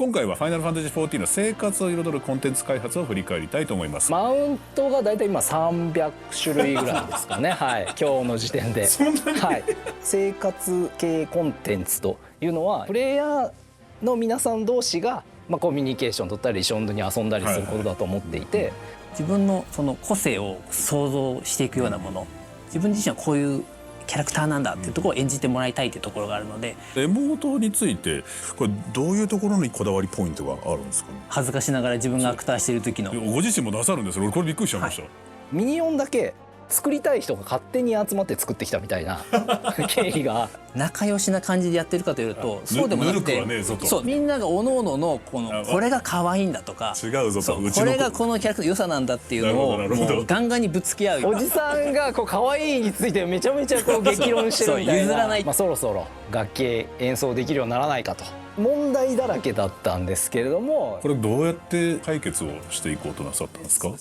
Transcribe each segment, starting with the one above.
今回はファイナルファンタジー14の生活を彩るコンテンツ開発を振り返りたいと思います。マウントがだいたい今300種類ぐらいですかねはい今日の時点でそんなに、はい、生活系コンテンツというのはプレイヤーの皆さん同士が、コミュニケーション取ったり一緒に遊んだりすることだと思っていて、自分のその個性を想像していくようなもの、自分自身はこういうキャラクターなんだっていうところを演じてもらいたいというところがあるので、エモートについてこれどういうところにこだわりポイントがあるんですかね。恥ずかしながら自分がアクターしている時のご自身もなさるんですよ。俺これびっくりしちゃいました、ミニオンだけ作りたい人が勝手に集まって作ってきたみたいな経緯が仲良しな感じでやってるかというとそうでもなくて、ぬるくはねえぞと。そうみんなが各々のこれが可愛いんだとか違うぞと、これがこのキャラクターの良さなんだっていうのをなるほどもうガンガンにぶつけ合うおじさんがこう可愛いについてめちゃめちゃこう激論してるみたいなそう譲らないそろそろ楽器演奏できるようにならないかと問題だらけだったんですけれども、これどうやって解決をしていこうとなさったんですか。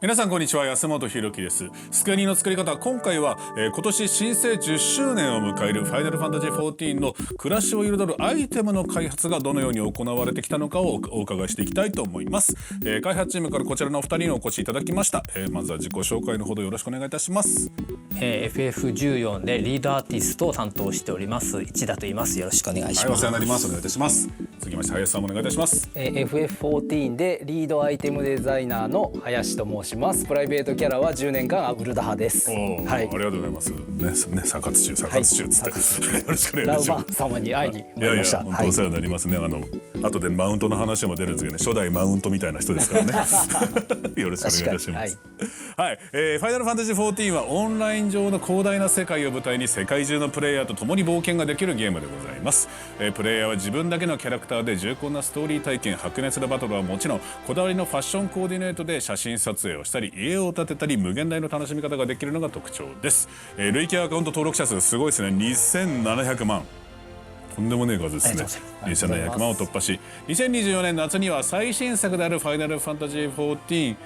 皆さんこんにちは、安本博樹です。スクエニの作り方、今回は、今年新生10周年を迎えるファイナルファンタジー14の暮らしを彩るアイテムの開発がどのように行われてきたのかをお伺いしていきたいと思います。開発チームからこちらのお二人にお越しいただきました。まずは自己紹介のほどよろしくお願いいたします。FF14 でリードアーティストを担当しております市田と言います。よろしくお願いします。お世話になります。お願いいたします。続きまして林さんもお願いいたします。FF14 でリードアイテムデザイナーの林と申します。プライベートキャラは10年間アブルダ派です。はい、ありがとうございます。ね、サカツ中つって、よろしくお願いします。ラウバ様に会いに参りました。本当お世話になりますね。後でマウントの話も出るんですけどね、初代マウントみたいな人ですからね。よろしくお願いいたします。はい、ファイナルファンタジー14はオンライン上の広大な世界を舞台に世界中のプレイヤーと共に冒険ができるゲームでございます。プレイヤーは自分だけのキャラクターで重厚なストーリー体験、白熱なバトルはもちろん、こだわりのファッションコーディネートで写真撮影をしたり、家を建てたり、無限大の楽しみ方ができるのが特徴です。累計アカウント登録者数すごいですね。2700万。とんでもねえ数ですね。2700万を突破し、2024年夏には最新作であるファイナルファンタジー14、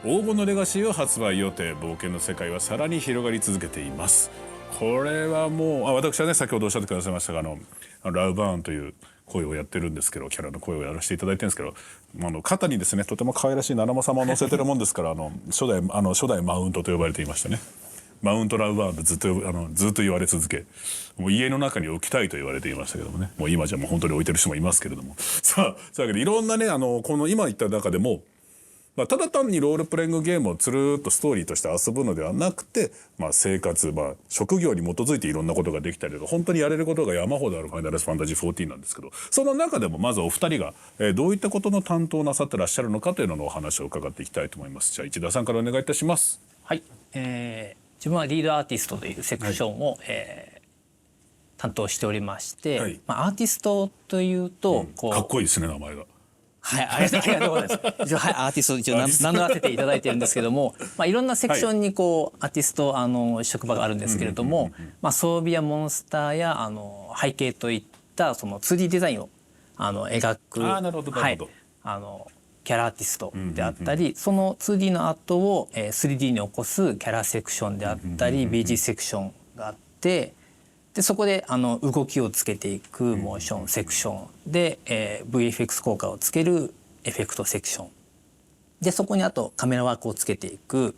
黄金のレガシーを発売予定。冒険の世界はさらに広がり続けています。これはもう私はね、先ほどおっしゃってくださいましたが、ラウバーンという声をやってるんですけど、キャラの声をやらせていただいてるんですけど、肩にですね、とても可愛らしい七間様を乗せてるもんですから、初代マウントと呼ばれていましたね。マウントラウバーンでずっと言われ続け、もう家の中に置きたいと言われていましたけどもね、もう今じゃもう本当に置いてる人もいますけれども、さあそういうわけでいろんなね、この今言った中でも、ただ単にロールプレイングゲームをつるっとストーリーとして遊ぶのではなくて、生活、職業に基づいていろんなことができたりとか、本当にやれることが山ほどあるファイナルファンタジー14なんですけど、その中でもまずお二人がどういったことの担当をなさってらっしゃるのかというののお話を伺っていきたいと思います。じゃあ市田さんからお願いいたします。はい、自分はリードアーティストというセクションを、担当しておりまして、はい、アーティストというと、かっこいいですね、名前が。はい、ありがとうございます。一応、はい、アーティスト一応名乗らせていただいてるんですけども、いろんなセクションにアーティスト職場があるんですけれども、装備やモンスターや背景といったその 2D デザインを描く、はい、キャラアーティストであったり、その 2D のアートを 3D に起こすキャラセクションであったり、BG セクションがあって、でそこで動きをつけていくモーションセクションで、VFX 効果をつけるエフェクトセクションで、そこにあとカメラワークをつけていく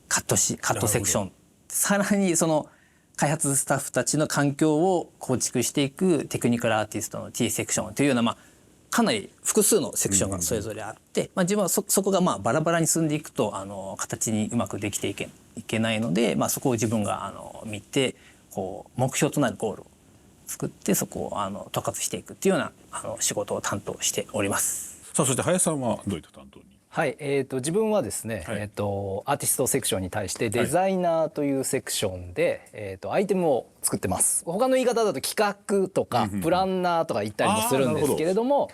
カットセクション、さらにその開発スタッフたちの環境を構築していくテクニカルアーティストの T セクションというような、かなり複数のセクションがそれぞれあって、自分はそこがバラバラに進んでいくと形にうまくできていけないので、そこを自分が見て目標となるゴールを作って、そこを統括していくっていうような仕事を担当しております。さあ、そして林さんはどういった担当に。はい、自分はですね、はい、アーティストセクションに対してデザイナーというセクションで、アイテムを作ってます。他の言い方だと企画とかプランナーとか言ったりもするんですけれども、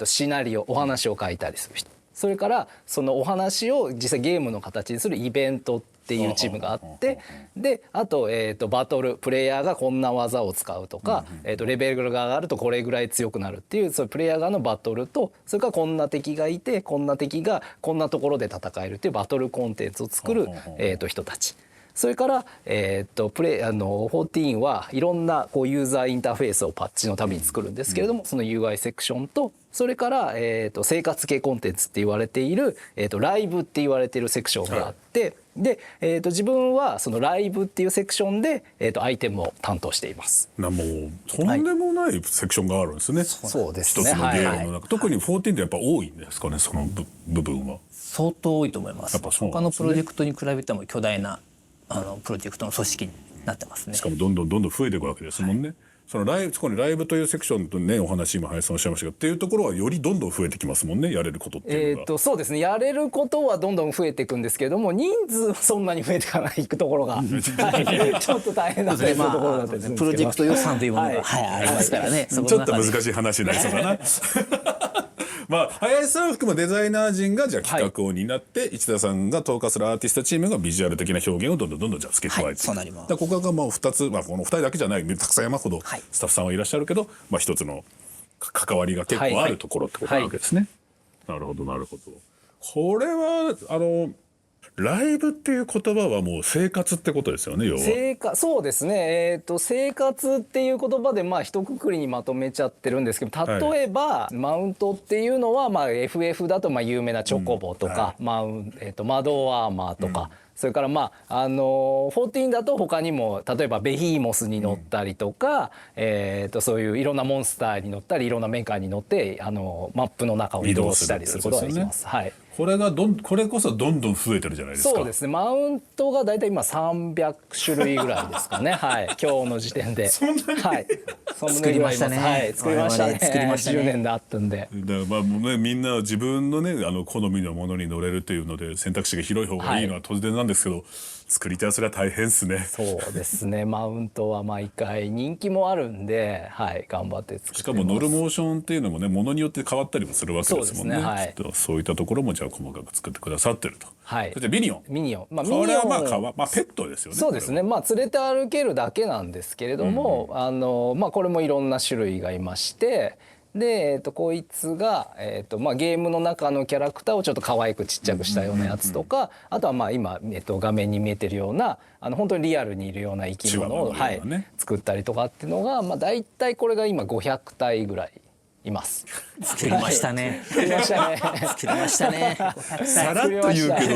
シナリオ、お話を書いたりする人、それからそのお話を実際ゲームの形にするイベントっていうチームがあって、であと、バトルプレイヤーがこんな技を使うとか、レベルが上がるとこれぐらい強くなるっていう、そのプレイヤー側のバトルと、それからこんな敵がいてこんな敵がこんなところで戦えるっていうバトルコンテンツを作る、人たちそれから、14はいろんなこうユーザーインターフェースをパッチのために作るんですけれども、その UI セクションとそれから、生活系コンテンツって言われている、ライブって言われているセクションがあって、で、自分はそのライブっていうセクションで、アイテムを担当しています。もうとんでもないセクションがあるんですね。そうですね。一つのゲームの中、特に14ってやっぱ多いんですかね、その部分は。相当多いと思います。やっぱそうな他んですね。のプロジェクトに比べても巨大なプロジェクトの組織になってますね。しかもどんどん増えていくわけですもんね。そのそこにライブというセクションとね、お話今林さんおっしゃいましたけど、っていうところはよりどんどん増えてきますもんね、やれることっていうのが。そうですね、やれることはどんどん増えていくんですけれども、人数はそんなに増えていかないところが、はい、ちょっと大変なところだったりするんですけど、プロジェクト予算というものが、ありますからね。ちょっと難しい話になりそうだな。まあ、林さん含むデザイナー陣がじゃあ企画を担って、市田さんが統括するアーティストチームがビジュアル的な表現をどんどんじゃあ付け加えていく、そうなります。ここがまあ2つ、まあ、この2人だけじゃないたくさん山ほどスタッフさんはいらっしゃるけど、まあ、一つの関わりが結構あるところってことなわけですね。なるほどなるほど。これはライブっていう言葉はもう生活ってことですよね、要は。そうですね、生活っていう言葉でまあ一括りにまとめちゃってるんですけど、例えば、マウントっていうのは、まあ、FF だとまあ有名なチョコボとか、マドアーマーとか、それからまあ14だと他にも例えばベヒーモスに乗ったりとか、そういういろんなモンスターに乗ったりいろんなメーカーに乗ってマップの中を移動したりすることができます。はい。これこそどんどん増えてるじゃないですか。そうですね。マウントがだいたい今300種類ぐらいですかね。はい。今日の時点で。そんなに。はい。作りましたね。はい。作りましたね。10年であったんで。だからまあね、みんな自分のね好みのものに乗れるというので選択肢が広い方がいいのは当然なんですけど、作り手はそれは大変ですね。そうですね。マウントは毎回人気もあるんで、はい、頑張って作ってます。しかも乗るモーションっていうのもね、ものによって変わったりもするわけですもんね。そういったところもじゃあ細かく作ってくださってると。はい。そしてミニオン。まあこれはまあペットですよね。そうですね。まあ連れて歩けるだけなんですけれども、まあこれもいろんな種類がいまして。で、こいつが、まあ、ゲームの中のキャラクターをちょっと可愛くちっちゃくしたようなやつとか、あとはまあ今、画面に見えてるような本当にリアルにいるような生き物を、はい、作ったりとかっていうのが、まあ、大体これが今500体ぐらいいます。作りましたね。作りましたね。作りましたね。さらっと言うけど。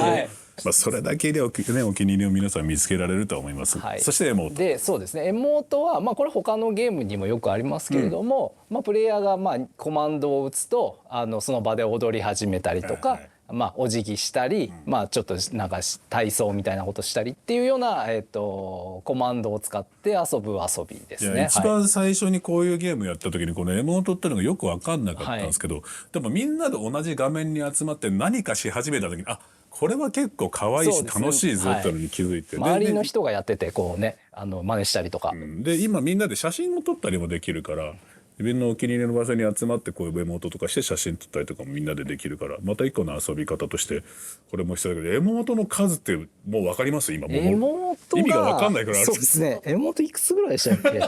まあそれだけでお気に入りを皆さん見つけられると思います。はい、そしてエモート。で、そうですね。エモートはまあこれ他のゲームにもよくありますけれども、まあプレイヤーがまあコマンドを打つとその場で踊り始めたりとか、まあお辞儀したり、まあちょっとなんか体操みたいなことしたりっていうようなコマンドを使って遊ぶ遊びですね。一番最初にこういうゲームやった時にこのエモートっていうのがよく分かんなかったんですけど、でもみんなで同じ画面に集まって何かし始めた時にこれは結構可愛いし楽しいぞってのに気づいて、周りの人がやっててこうね真似したりとか、で今みんなで写真も撮ったりもできるから自分のお気に入りの場所に集まってこういうエモートとかして写真撮ったりとかもみんなでできるからまた一個の遊び方としてこれも必要だけどエモートの数ってもう分かります今もうエモートが意味が分かんないくらいある。そうですね。エモートいくつぐらいでしたっけ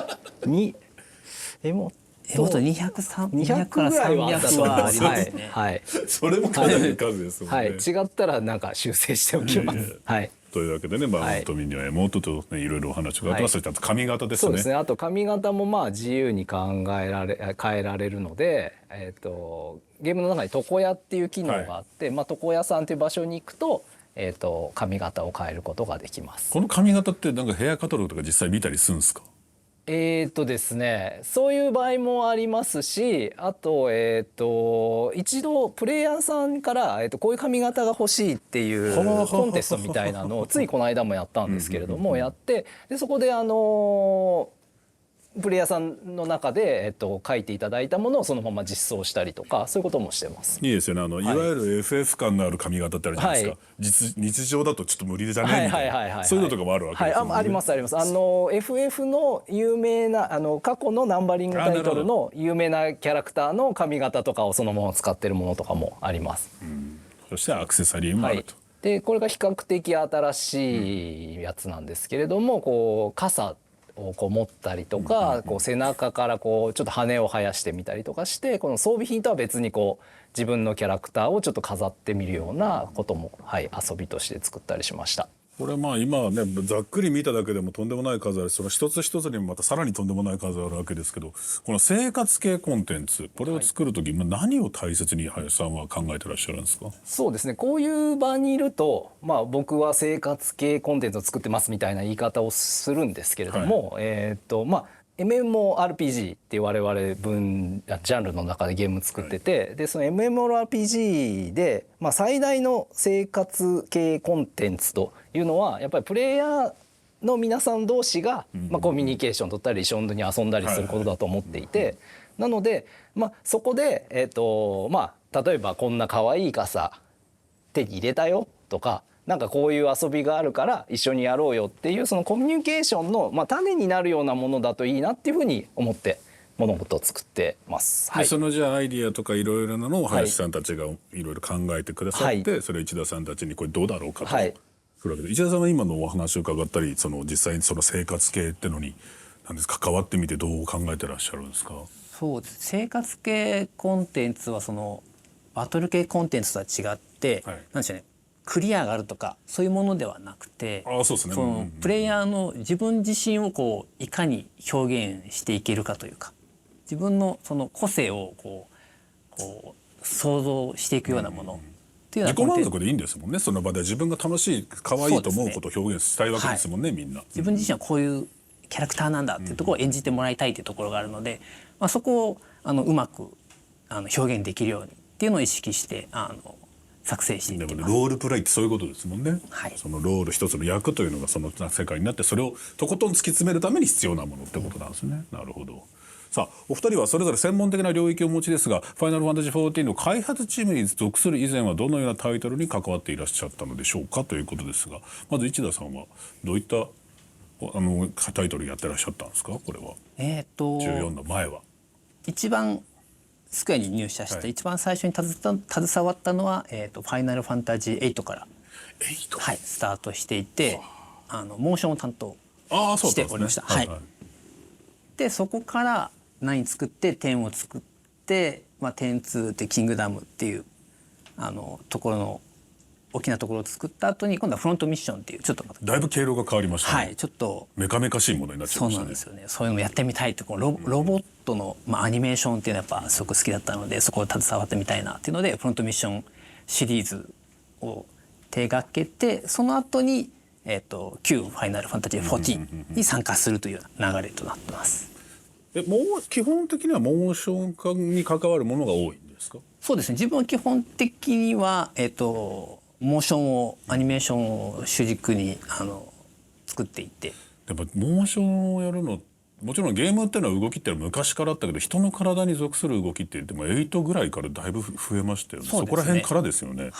エモート200から300はありますね。はい。それもかなりの数ですもんね。はい。違ったらなんか修正しておきます。はい。というわけでね、マウントミニはエモートとねいろいろお話があってます。あと髪型ですね。そうですね。あと髪型もまあ自由に変えられるので、ゲームの中に床屋っていう機能があって、まあ床屋さんという場所に行くと。髪型を変えることができます。この髪型ってなんかヘアカタログとか実際見たりするんですか？ですね、そういう場合もありますし、あと一度プレイヤーさんからこういう髪型が欲しいっていうコンテストみたいなのをついこの間もやったんですけれどもやって、でそこでプレイヤーさんの中で、書いていただいたものをそのまま実装したりとかそういうこともしてます。いいですよね。いわゆる FF 感のある髪型ってあるじゃないですか。日常だとちょっと無理じゃねみたいなそういうのとかもあるわけですよね。ありますあります。FF の有名な過去のナンバリングタイトルの有名なキャラクターの髪型とかをそのまま使ってるものとかもあります。そしてアクセサリーもあると。でこれが比較的新しいやつなんですけれども、こう傘をこう持ったりとか、こう背中からこうちょっと羽を生やしてみたりとかして、この装備品とは別にこう自分のキャラクターをちょっと飾ってみるようなことも、はい、遊びとして作ったりしました。これまあ今ねざっくり見ただけでもとんでもない数あるし、その一つ一つにもまたさらにとんでもない数あるわけですけど、この生活系コンテンツこれを作る時、何を大切に林さんは考えてらっしゃるんですか？そうですね、こういう場にいると、僕は生活系コンテンツを作ってますみたいな言い方をするんですけれども、MMORPG っていう我々ジャンルの中でゲーム作ってて、でその MMORPG で、最大の生活系コンテンツというのはやっぱりプレイヤーの皆さん同士が、コミュニケーション取ったり一緒に遊んだりすることだと思っていて、なので、そこで、例えばこんな可愛い傘手に入れたよとか、なんかこういう遊びがあるから一緒にやろうよっていうそのコミュニケーションの、種になるようなものだといいなっていうふうに思って物事を作ってます。でそのじゃあアイディアとかいろいろなのを林さんたちがいろいろ考えてくださって、それを市田さんたちにこれどうだろうかと、するわけで、市田さんは今のお話を伺ったり、その実際にその生活系ってのに何ですか関わってみてどう考えてらっしゃるんですか？そうです。生活系コンテンツはそのバトル系コンテンツとは違って、なんでしょうね、クリアがあるとかそういうものではなくて、そうですね、そのプレイヤーの自分自身をこういかに表現していけるかというか、自分のその個性をこう想像していくようなものっていうのは自己満足でいいんですもんね。その場で自分が楽しい可愛いと思うことを表現したいわけですもんね、みんな。自分自身はこういうキャラクターなんだっていうところを演じてもらいたいというところがあるので、そこをうまく表現できるようにっていうのを意識して作成していってます。ロールプレイってそういうことですもんね、そのロール一つの役というのがその世界になって、それをとことん突き詰めるために必要なものってことなんですね。なるほど。さあお二人はそれぞれ専門的な領域をお持ちですが、ファイナルファンタジー14の開発チームに属する以前はどのようなタイトルに関わっていらっしゃったのでしょうかということですが、まず市田さんはどういったタイトルやってらっしゃったんですか？これは14の前は。一番スクエアに入社して、一番最初に携わったのは、ファイナルファンタジー8からスタートしていて、モーションを担当しておりました。でそこから9作って10を作って、10-2ってキングダムっていうところの大きなところを作った後に今度はフロントミッションっていうちょっとまただいぶ経路が変わりましたね。ちょっとメカメカしいものになっちゃいましたね。そうなんですよね。そういうのをやってみたいってロボットの、アニメーションっていうのはやっぱすごく好きだったので、そこを携わってみたいなっていうのでフロントミッションシリーズを手がけて、その後に、旧ファイナルファンタジー14に参加するというような流れとなってます。もう基本的にはモーション化に関わるものが多いんですか？そうですね。自分は基本的にはモーションをアニメーションを主軸に作っていて、やっぱモーションをやるの、もちろんゲームっていうのは動きって昔からあったけど、人の体に属する動きって言っても8ぐらいからだいぶ増えましたよね。そこら辺からですよね。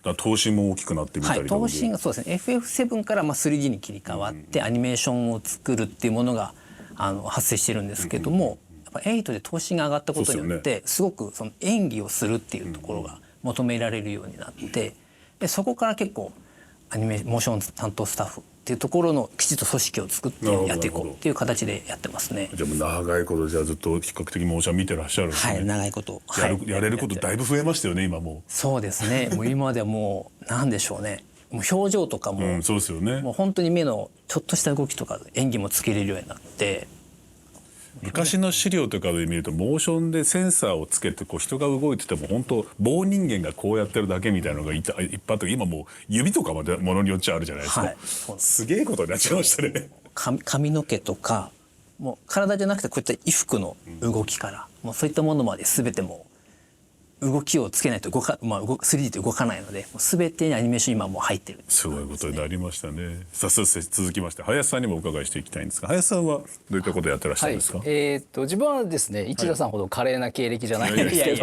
だ頭身も大きくなってみたりとか、頭身がそうですね。FF7 から3D に切り替わってアニメーションを作るっていうものが発生してるんですけども、やっぱ8で頭身が上がったことによってすごくその演技をするっていうところが求められるようになって、でそこから結構モーション担当スタッフっていうところのきちっと組織を作ってやっていこうっていう形でやってますね。じゃあもう長いことじゃあずっと比較的モーション見てらっしゃるんですね。長いこと、やれることだいぶ増えましたよね今もう。そうですね。もう今まではもうなんでしょうね。もう表情とかも、そうですよね。もう本当に目のちょっとした動きとか演技もつけれるようになって。昔の資料とかで見るとモーションでセンサーをつけて人が動いてても本当棒人間がこうやってるだけみたいなのがいっぱいあって、今もう指とかまでものによっちゃあるじゃないですか。すげえことになっちゃいましたね。髪の毛とかもう体じゃなくてこういった衣服の動きから、もうそういったものまで全てもう動きをつけないと3D って動かないので、全てにアニメーション今もう入ってる。すごいことになりましたね。さあ続きまして林さんにもお伺いしていきたいんですが、林さんはどういったことをやってらっしゃるんですか？自分はですね、市田さんほど華麗な経歴じゃないんですけ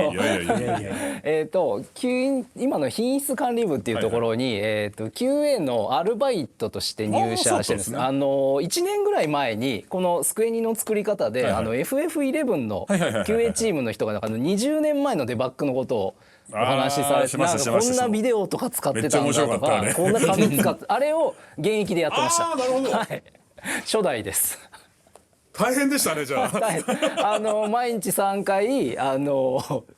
ど、今の品質管理部っていうところに、QA のアルバイトとして入社してるんです。1年ぐらい前にこのスクエニの作り方で、FF11 の QA チームの人が20年前のデバッグのことをお話しされて、こんなビデオとか使ってたんだとか、こんな紙使ってあれを現役でやってました。初代です。大変でしたねじゃあ。はい、毎日3回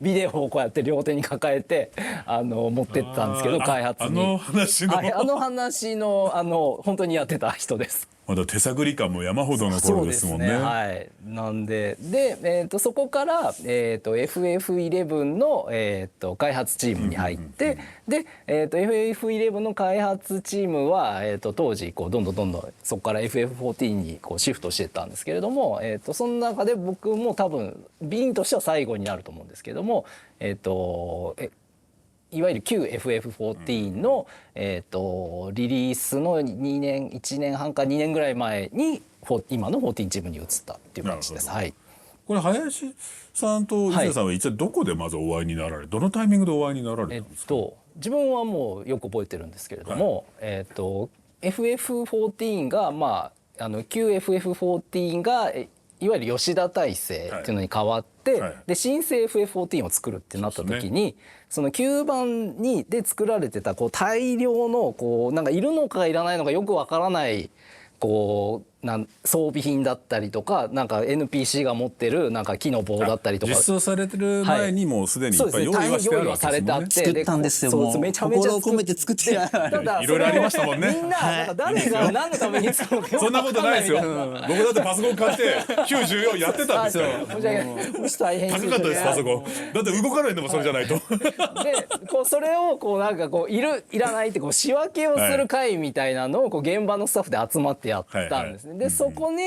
ビデオをこうやって両手に抱えて持ってったんですけど、開発に。あの話の、はい、あの話の本当にやってた人です。まだ手探り感も山ほどの頃ですもんね。はい、なんでそこから、FF11 の、開発チームに入って、で、FF11 の開発チームは、当時こうどんどんそこから FF14 にこうシフトしていったんですけれども、その中で僕も多分ビーンとしては最後になると思うんですけども、いわゆる旧 FF14 の、リリースの1年半か2年ぐらい前に今の14チームに移ったっていう感じです。はい、これ林さんと伊勢さんは一体どこでまずお会いになられ、どのタイミングでお会いになられたんですか？自分はもうよく覚えてるんですけれども、FF14 が旧 FF14 がいわゆる吉田体制っていうのに変わって、で新生 FF14 を作るってなった時に、その9番で作られてたこう大量のこうなんかいるのかいらないのかよくわからないこう装備品だったりとか、なんか NPC が持ってるなんか木の棒だったりとか、実装されてる前にもうすでにいっぱい用意はしてあるわけですもんね。作ったんですよ。もうめちゃめちゃ心を込めて作っていろいろありましたもんね。みんななんか誰が何のために作るのかそんなことないですよ。僕だってパソコン買って94やってたんですよ。大変高かったですパソコン。だって動かないんでもそれじゃないと。でこうそれをこうなんかこういるいらないってこう仕分けをする会みたいなのをこう現場のスタッフで集まってやったんですね。でそこに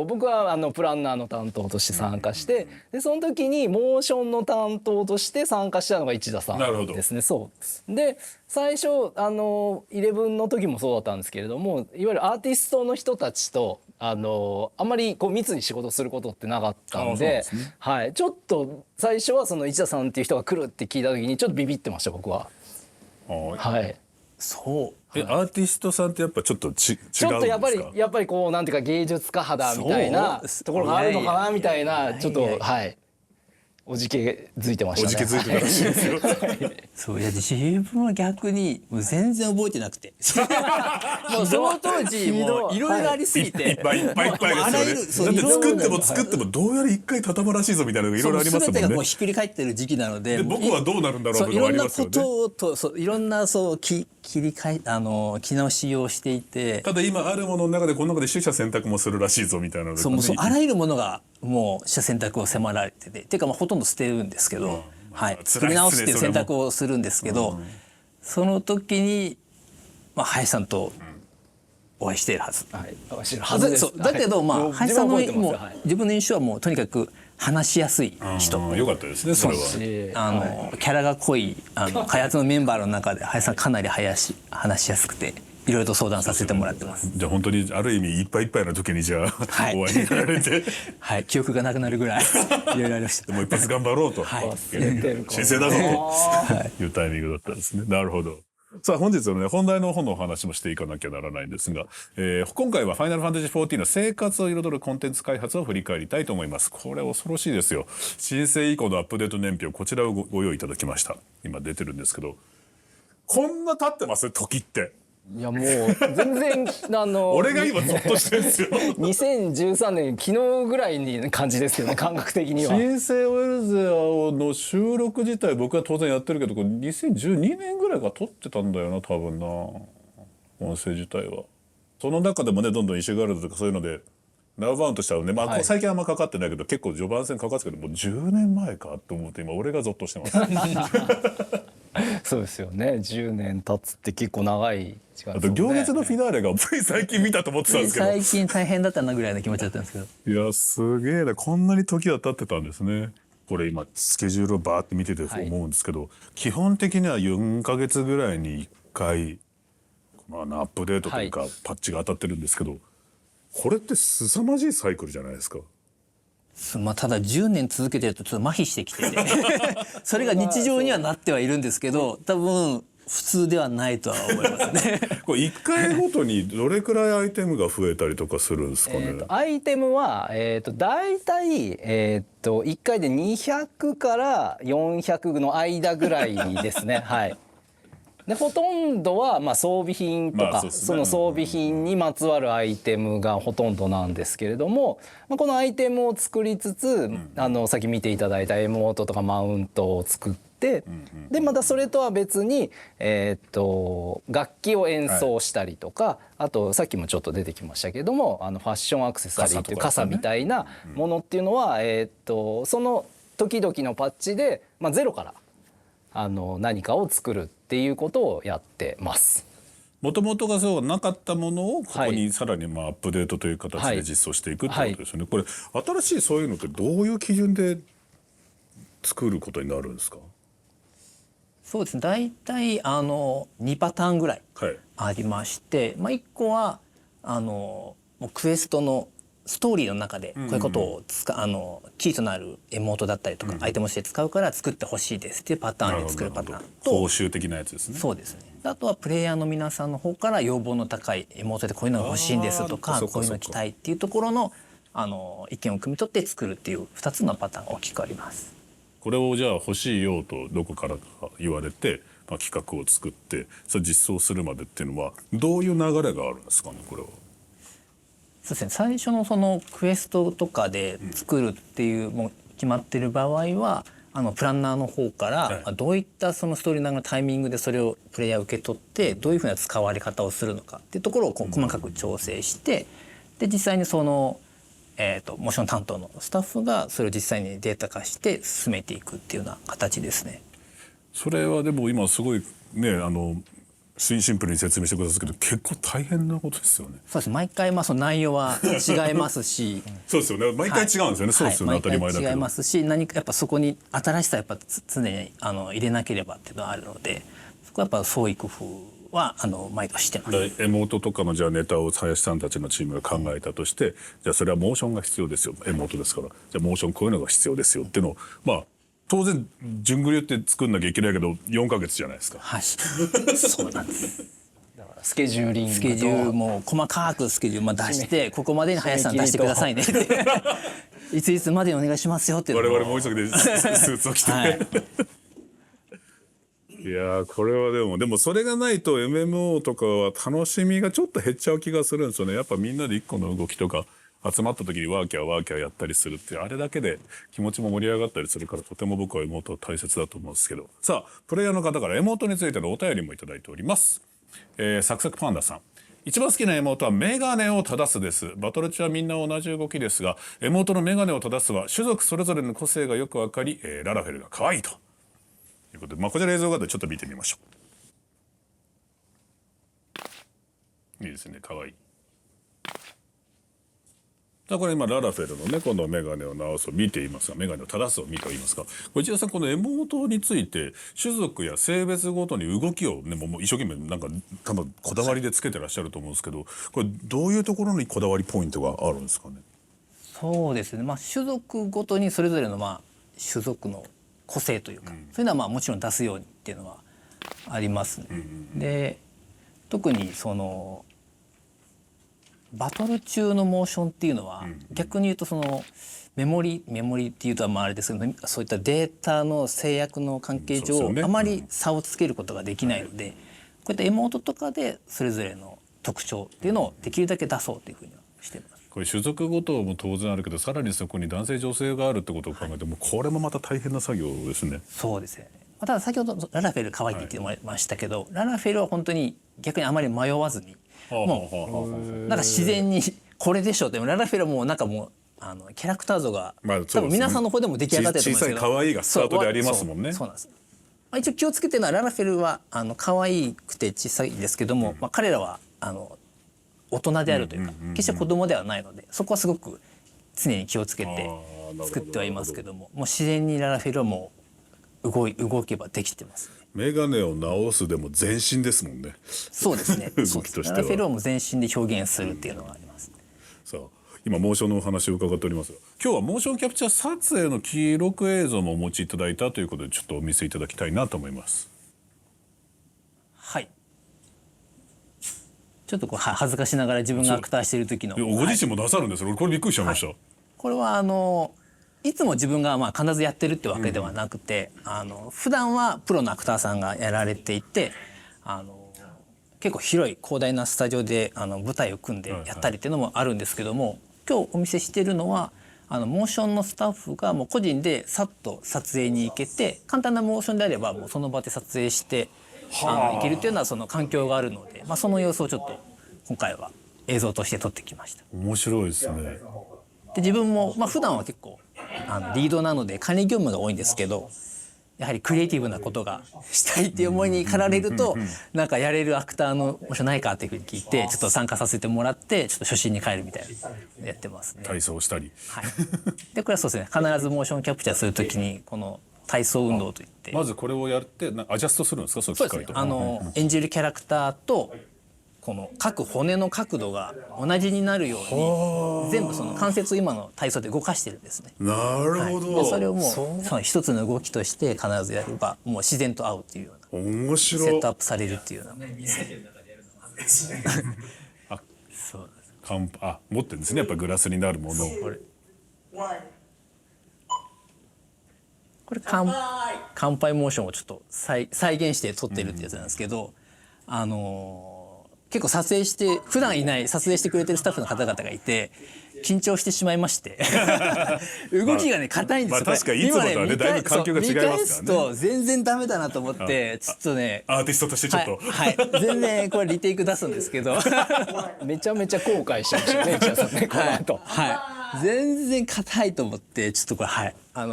僕はプランナーの担当として参加して、でその時にモーションの担当として参加したのが市田さんですね。そうで最初11の時もそうだったんですけれども、いわゆるアーティストの人たちとあんまりこう密に仕事することってなかったんで、はい、ちょっと最初はその市田さんっていう人が来るって聞いた時にちょっとビビってました僕は。はい。そうアーティストさんってやっぱちょっと違うんですか？ちょっとやっぱりこうなんていうか芸術家肌みたいなところがあるのかなみたいな、ちょっとはいおじけづいてましたね。おじけづいてたらしいですよ。そういや自分は逆にもう全然覚えてなくてもうその当時もういろいろありすぎていっぱいですよね。だって作ってもどうやら一回畳むらしいぞみたいなのがいろいろありますもんね。全てがもうひっくり返ってる時期なので、僕はどうなるんだろうとかありますよね。いろんなことといろんな切り替え着直しをしていて、ただ今あるものの中でこの中で取捨選択もするらしいぞみたいなので、そうあらゆるものがもう取捨選択を迫られてて、っていうかほとんど捨てるんですけど、はい、作り直すっていう選択をするんですけど、その時に林さんとお会いしているはず。はい、だけど林さんのもう自分の印象はもうとにかく話しやすい人。よかったですねそれは。キャラが濃い開発のメンバーの中で林さんかなり話しやすくて。いろいろと相談させてもらってます。じゃあ本当にある意味いっぱいいっぱいの時にじゃあ、はい、お会いになられて、はい、記憶がなくなるぐらいいろいろありました。もう一発頑張ろうと、はい、新生だぞというタイミングだったんですね。なるほど。さあ本日のね本題の本のお話もしていかなきゃならないんですが、今回はファイナルファンタジー14の生活を彩るコンテンツ開発を振り返りたいと思います。これ恐ろしいですよ。申請以降のアップデート年表こちらをご用意いただきました。今出てるんですけど、こんな経ってます時って。いやもう全然俺が今ゾッとしてるんですよ。2013年昨日ぐらいに感じですけどね感覚的には。新生ウェルゼアの収録自体僕は当然やってるけど、これ2012年ぐらいから撮ってたんだよな多分な、音声自体は。その中でもねどんどんイシュガールドとかそういうのでナウバウンとしたらね、はい、最近あんまかかってないけど結構序盤戦かかってたけどもう10年前かと思って今俺がゾッとしてます。そうですよね。10年経つって結構長い時間ですよね。あと行列のフィナーレがつい最近見たと思ってたんですけど、最近大変だったなぐらいの気持ちだったんですけど、いやすげえな、こんなに時が経ってたんですね。これ今スケジュールをバーって見てて思うんですけど、はい、基本的には4ヶ月ぐらいに1回、アップデートというか、パッチが当たってるんですけど、これって凄まじいサイクルじゃないですか。ただ10年続けてるとちょっと麻痺してきててそれが日常にはなってはいるんですけど、多分普通ではないとは思いますね。これ1回ごとにどれくらいアイテムが増えたりとかするんですかね。アイテムは、だいたい、1回で200から400の間ぐらいですね。はい。でほとんどはまあ装備品とか、その装備品にまつわるアイテムがほとんどなんですけれども、まあ、このアイテムを作りつつ、さっき見ていただいたエモートとかマウントを作って、でまたそれとは別に、楽器を演奏したりとか、あとさっきもちょっと出てきましたけどもファッションアクセサリーっていう傘みたいなものっていうのは、その時々のパッチで、まあ、ゼロから何かを作るっていうことをやってます。もともとがそうなかったものをここにさらにまあアップデートという形で実装していくってことですよね。これ新しいそういうのってどういう基準で作ることになるんですか？そうですね、大体2パターンぐらいありまして、まあ、1個はもうクエストのストーリーの中でこういうことをキーとなるエモートだったりとかアイテムとして使うから作ってほしいですっていうパターンで作るパターンと、報酬的なやつですね。そうですね。あとはプレイヤーの皆さんの方から要望の高いエモートでこういうのが欲しいんですとか、こういうの着たいっていうところの意見を汲み取って作るっていう2つのパターンが大きくあります。これをじゃあ欲しいよとどこからか言われて、まあ、企画を作ってそれ実装するまでっていうのはどういう流れがあるんですかね、これは。そうですね、最初のそのクエストとかで作るっていうもう決まってる場合はプランナーの方からどういったそのストーリーのタイミングでそれをプレイヤー受け取ってどういうふうな使われ方をするのかっていうところを細かく調整して、で実際にそのモーション担当のスタッフがそれを実際にデータ化して進めていくっていうような形ですね。それはでも今すごいねシンプルに説明してくださるけど結構大変なことですよね。そうです。毎回その内容は違いますしそうですよね。毎回違うんですよね。はい、そうですよね。当たり前だけど。違いますし、何かやっぱそこに新しさやっぱ常に入れなければっていうのはあるので、そこはやっぱ創意工夫は毎度してます。エモートとかのじゃあネタを林さんたちのチームが考えたとして、じゃあそれはモーションが必要ですよ。エモートですから。じゃあモーションこういうのが必要ですよっていうのをまあ当然順繰り言って作んなきゃいけないけど4ヶ月じゃないですか。はい。そうなんです。スケジューリングとスケジュールも細かくスケジュール出してここまでに林さん出してくださいねいついつまでにお願いしますよっていうのを我々もう急ぎでスーツを着て、はい、いやこれはでもそれがないと MMO とかは楽しみがちょっと減っちゃう気がするんですよね。やっぱみんなで一個の動きとか集まった時にワーキャーやったりするっていうあれだけで気持ちも盛り上がったりするからとても僕はエモートは大切だと思うんですけど、さあプレイヤーの方からエモートについてのお便りもいただいております。サクサクパンダさん、一番好きなエモートはメガネを正すです。バトル中はみんな同じ動きですがエモートのメガネを正すは種族それぞれの個性がよくわかり、ララフェルが可愛いということで、こちら映像があってちょっと見てみましょう。いいですね、可愛い。これ今ララフェルのね今度はメガネを直すを見ていますが、メガネを正すを見ていますが、内田さんこのエモートについて種族や性別ごとに動きをねもう一生懸命なんか多分こだわりでつけてらっしゃると思うんですけど、これどういうところにこだわりポイントがあるんですかね。そうですね、種族ごとにそれぞれの種族の個性というか、そういうのはもちろん出すようにっていうのはありますね。で特にそのバトル中のモーションっていうのは、逆に言うとそのメモリっていうとあれですけど、そういったデータの制約の関係上、あまり差をつけることができないので、こういったエモートとかでそれぞれの特徴っていうのをできるだけ出そうというふうにはしています。これ種族ごとも当然あるけど、さらにそこに男性女性があるってことを考えても、これもまた大変な作業ですね。そうですよね。ただ先ほどララフェル可愛いって言ってましたけど、ララフェルは本当に逆にあまり迷わずにもうなんか自然にこれでしょって、ララフェルはもうなんかもうキャラクター像が、多分皆さんの方でも出来上がってると思うんですけど、小さい可愛いがスタートでありますもんね。そうなんです。一応気をつけてるのはララフェルは可愛くて小さいですけども、彼らは大人であるというか、決して子供ではないので、そこはすごく常に気をつけて作ってはいますけども、もう自然にララフェルはもう動けばできてますね。メガネを直すでも全身ですもんね。そうですね。動きとしてはララフェルはもう全身で表現するっていうのがあります。さあ今モーションのお話を伺っておりますが、今日はモーションキャプチャー撮影の記録映像もお持ちいただいたということで、ちょっとお見せいただきたいなと思います。はい。ちょっと恥ずかしながら自分がアクターしている時の。ご自身もなさるんですよ。これびっくりしちゃいました。これはいつも自分が必ずやってるってわけではなくて、普段はプロのアクターさんがやられていて、結構広い広大なスタジオで舞台を組んでやったりっていうのもあるんですけども、今日お見せしているのはモーションのスタッフがもう個人でさっと撮影に行けて、簡単なモーションであればもうその場で撮影して行けるというようなその環境があるので、その様子をちょっと今回は映像として撮ってきました。面白いですね。で自分も普段は結構リードなので管理業務が多いんですけど、やはりクリエイティブなことがしたいっていう思いに駆られると、なんかやれるアクターの場所ないかっていうふうに聞いて、ちょっと参加させてもらって、ちょっと初心に帰るみたいなやってますね。体操したり。はい。でこれはそうですね。必ずモーションキャプチャーするときにこの体操運動といって、まずこれをやってアジャストするんですか、その機械と。演じるキャラクターとこの各骨の角度が同じになるように全部その関節を今の体操で動かしてるんですね。なるほど。でそれをもうその一つの動きとして必ずやればもう自然と合うっていうような面白いセットアップされるっていうようなそう持ってるんですね、やっぱグラスになるものを。これ乾杯モーションをちょっと再現して撮ってるってやつなんですけど、結構撮影して普段いない撮影してくれてるスタッフの方々がいて緊張してしまいまして動きがね硬いんですよ。確かにいつもとはねだいぶ環境が違いますからね。見返すと全然ダメだなと思ってちょっとねアーティストとしてちょっとはい全然これリテイク出すんですけどめちゃめちゃ後悔してましたね、内田さんね、この後。全然硬いと思ってちょっとこれ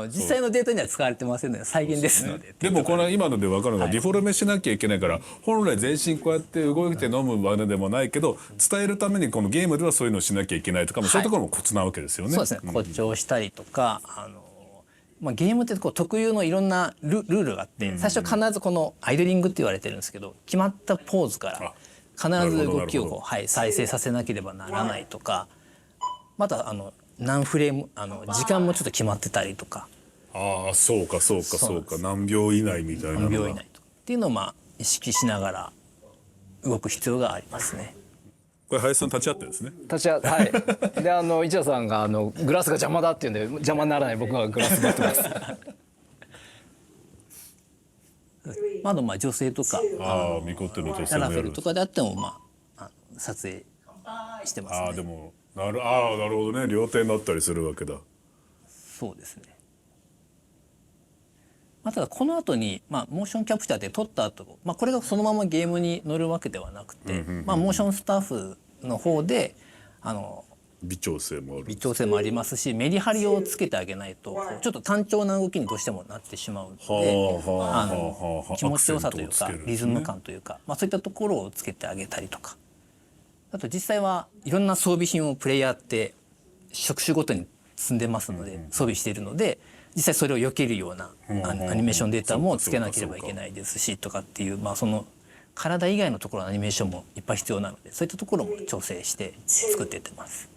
実際のデータには使われてませんので再現ですので。でもこの今ので分かるのがディフォルメしなきゃいけないから、本来全身こうやって動いて飲むわけでもないけど、伝えるためにこのゲームではそういうのをしなきゃいけないとかも、そういうところもコツなわけですよね。そうですね、誇張したりとかゲームってこう特有のいろんなルールがあって、最初必ずこのアイドリングって言われてるんですけど、決まったポーズから必ず動きを再生させなければならないとか、また何フレーム時間もちょっと決まってたりとか。そうか何秒以内みたいなのが。何秒以内とっていうのを意識しながら動く必要がありますね。これ林さん立ち会ってるんですね。はい。で市田さんがグラスが邪魔だっていうんで、邪魔にならない僕がグラス持ってます。女性とかミコテの女性ラもやるラフェルとかであっても撮影してますね。でもなるほどね、両手になったりするわけだ。そうですね。ただこの後にモーションキャプチャーで撮った後、これがそのままゲームに乗るわけではなくて、モーションスタッフの方で微調整もありますし、メリハリをつけてあげないとちょっと単調な動きにどうしてもなってしまうので、気持ちよさというかリズム感というか、そういったところをつけてあげたりとか。あと実際はいろんな装備品をプレイヤーって職種ごとに積んでますので、装備しているので実際それを避けるようなアニメーションデータもつけなければいけないですしとかっていう、その体以外のところのアニメーションもいっぱい必要なので、そういったところも調整して作っていってます。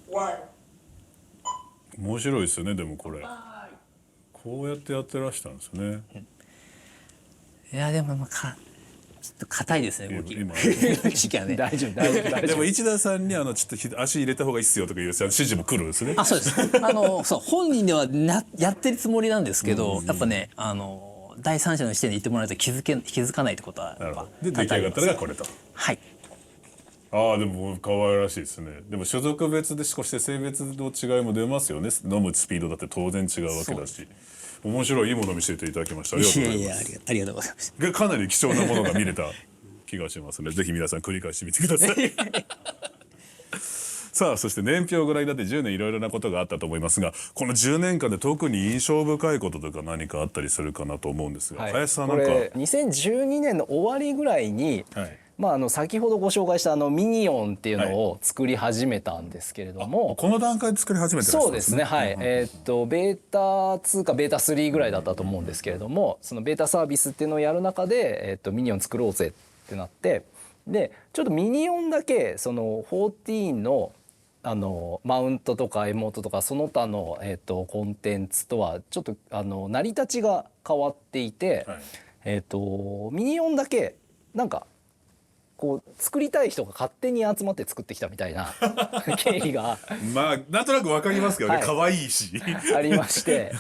面白いですよね。でもこれこうやってやってらしたんですね。いやでもちょっと硬いですね、動き。今大丈夫。でも市田さんにちょっと足入れた方がいいっすよとかいう指示も来るんですね。そうです。本人ではやってるつもりなんですけど、やっぱね第三者の視点で言ってもらうと気づかないってことはやっぱで出来上がったのがこれと。はい。でも可愛らしいですね。でも所属別で少し性別の違いも出ますよね。飲むスピードだって当然違うわけだし。面白い、いいものを見せていただきました。ありがとうございます。ありがとうございます。かなり貴重なものが見れた気がしますね。ぜひ皆さん繰り返してみてください。さあ、そして年表をご覧になって10年いろいろなことがあったと思いますが、この10年間で特に印象深いこととか何かあったりするかなと思うんですが、林さんなんか。これ2012年の終わりぐらいに、先ほどご紹介したミニオンっていうのを作り始めたんですけれども、この段階で作り始めてらっしゃるんですね。そうですね。ベータ2かベータ3ぐらいだったと思うんですけれども、そのベータサービスっていうのをやる中で、ミニオン作ろうぜってなって、でちょっとミニオンだけその14のマウントとかエモートとかその他のコンテンツとはちょっと成り立ちが変わっていて、ミニオンだけなんかこう作りたい人が勝手に集まって作ってきたみたいな経緯がなんとなくわかりますけどね、可愛いしありまして、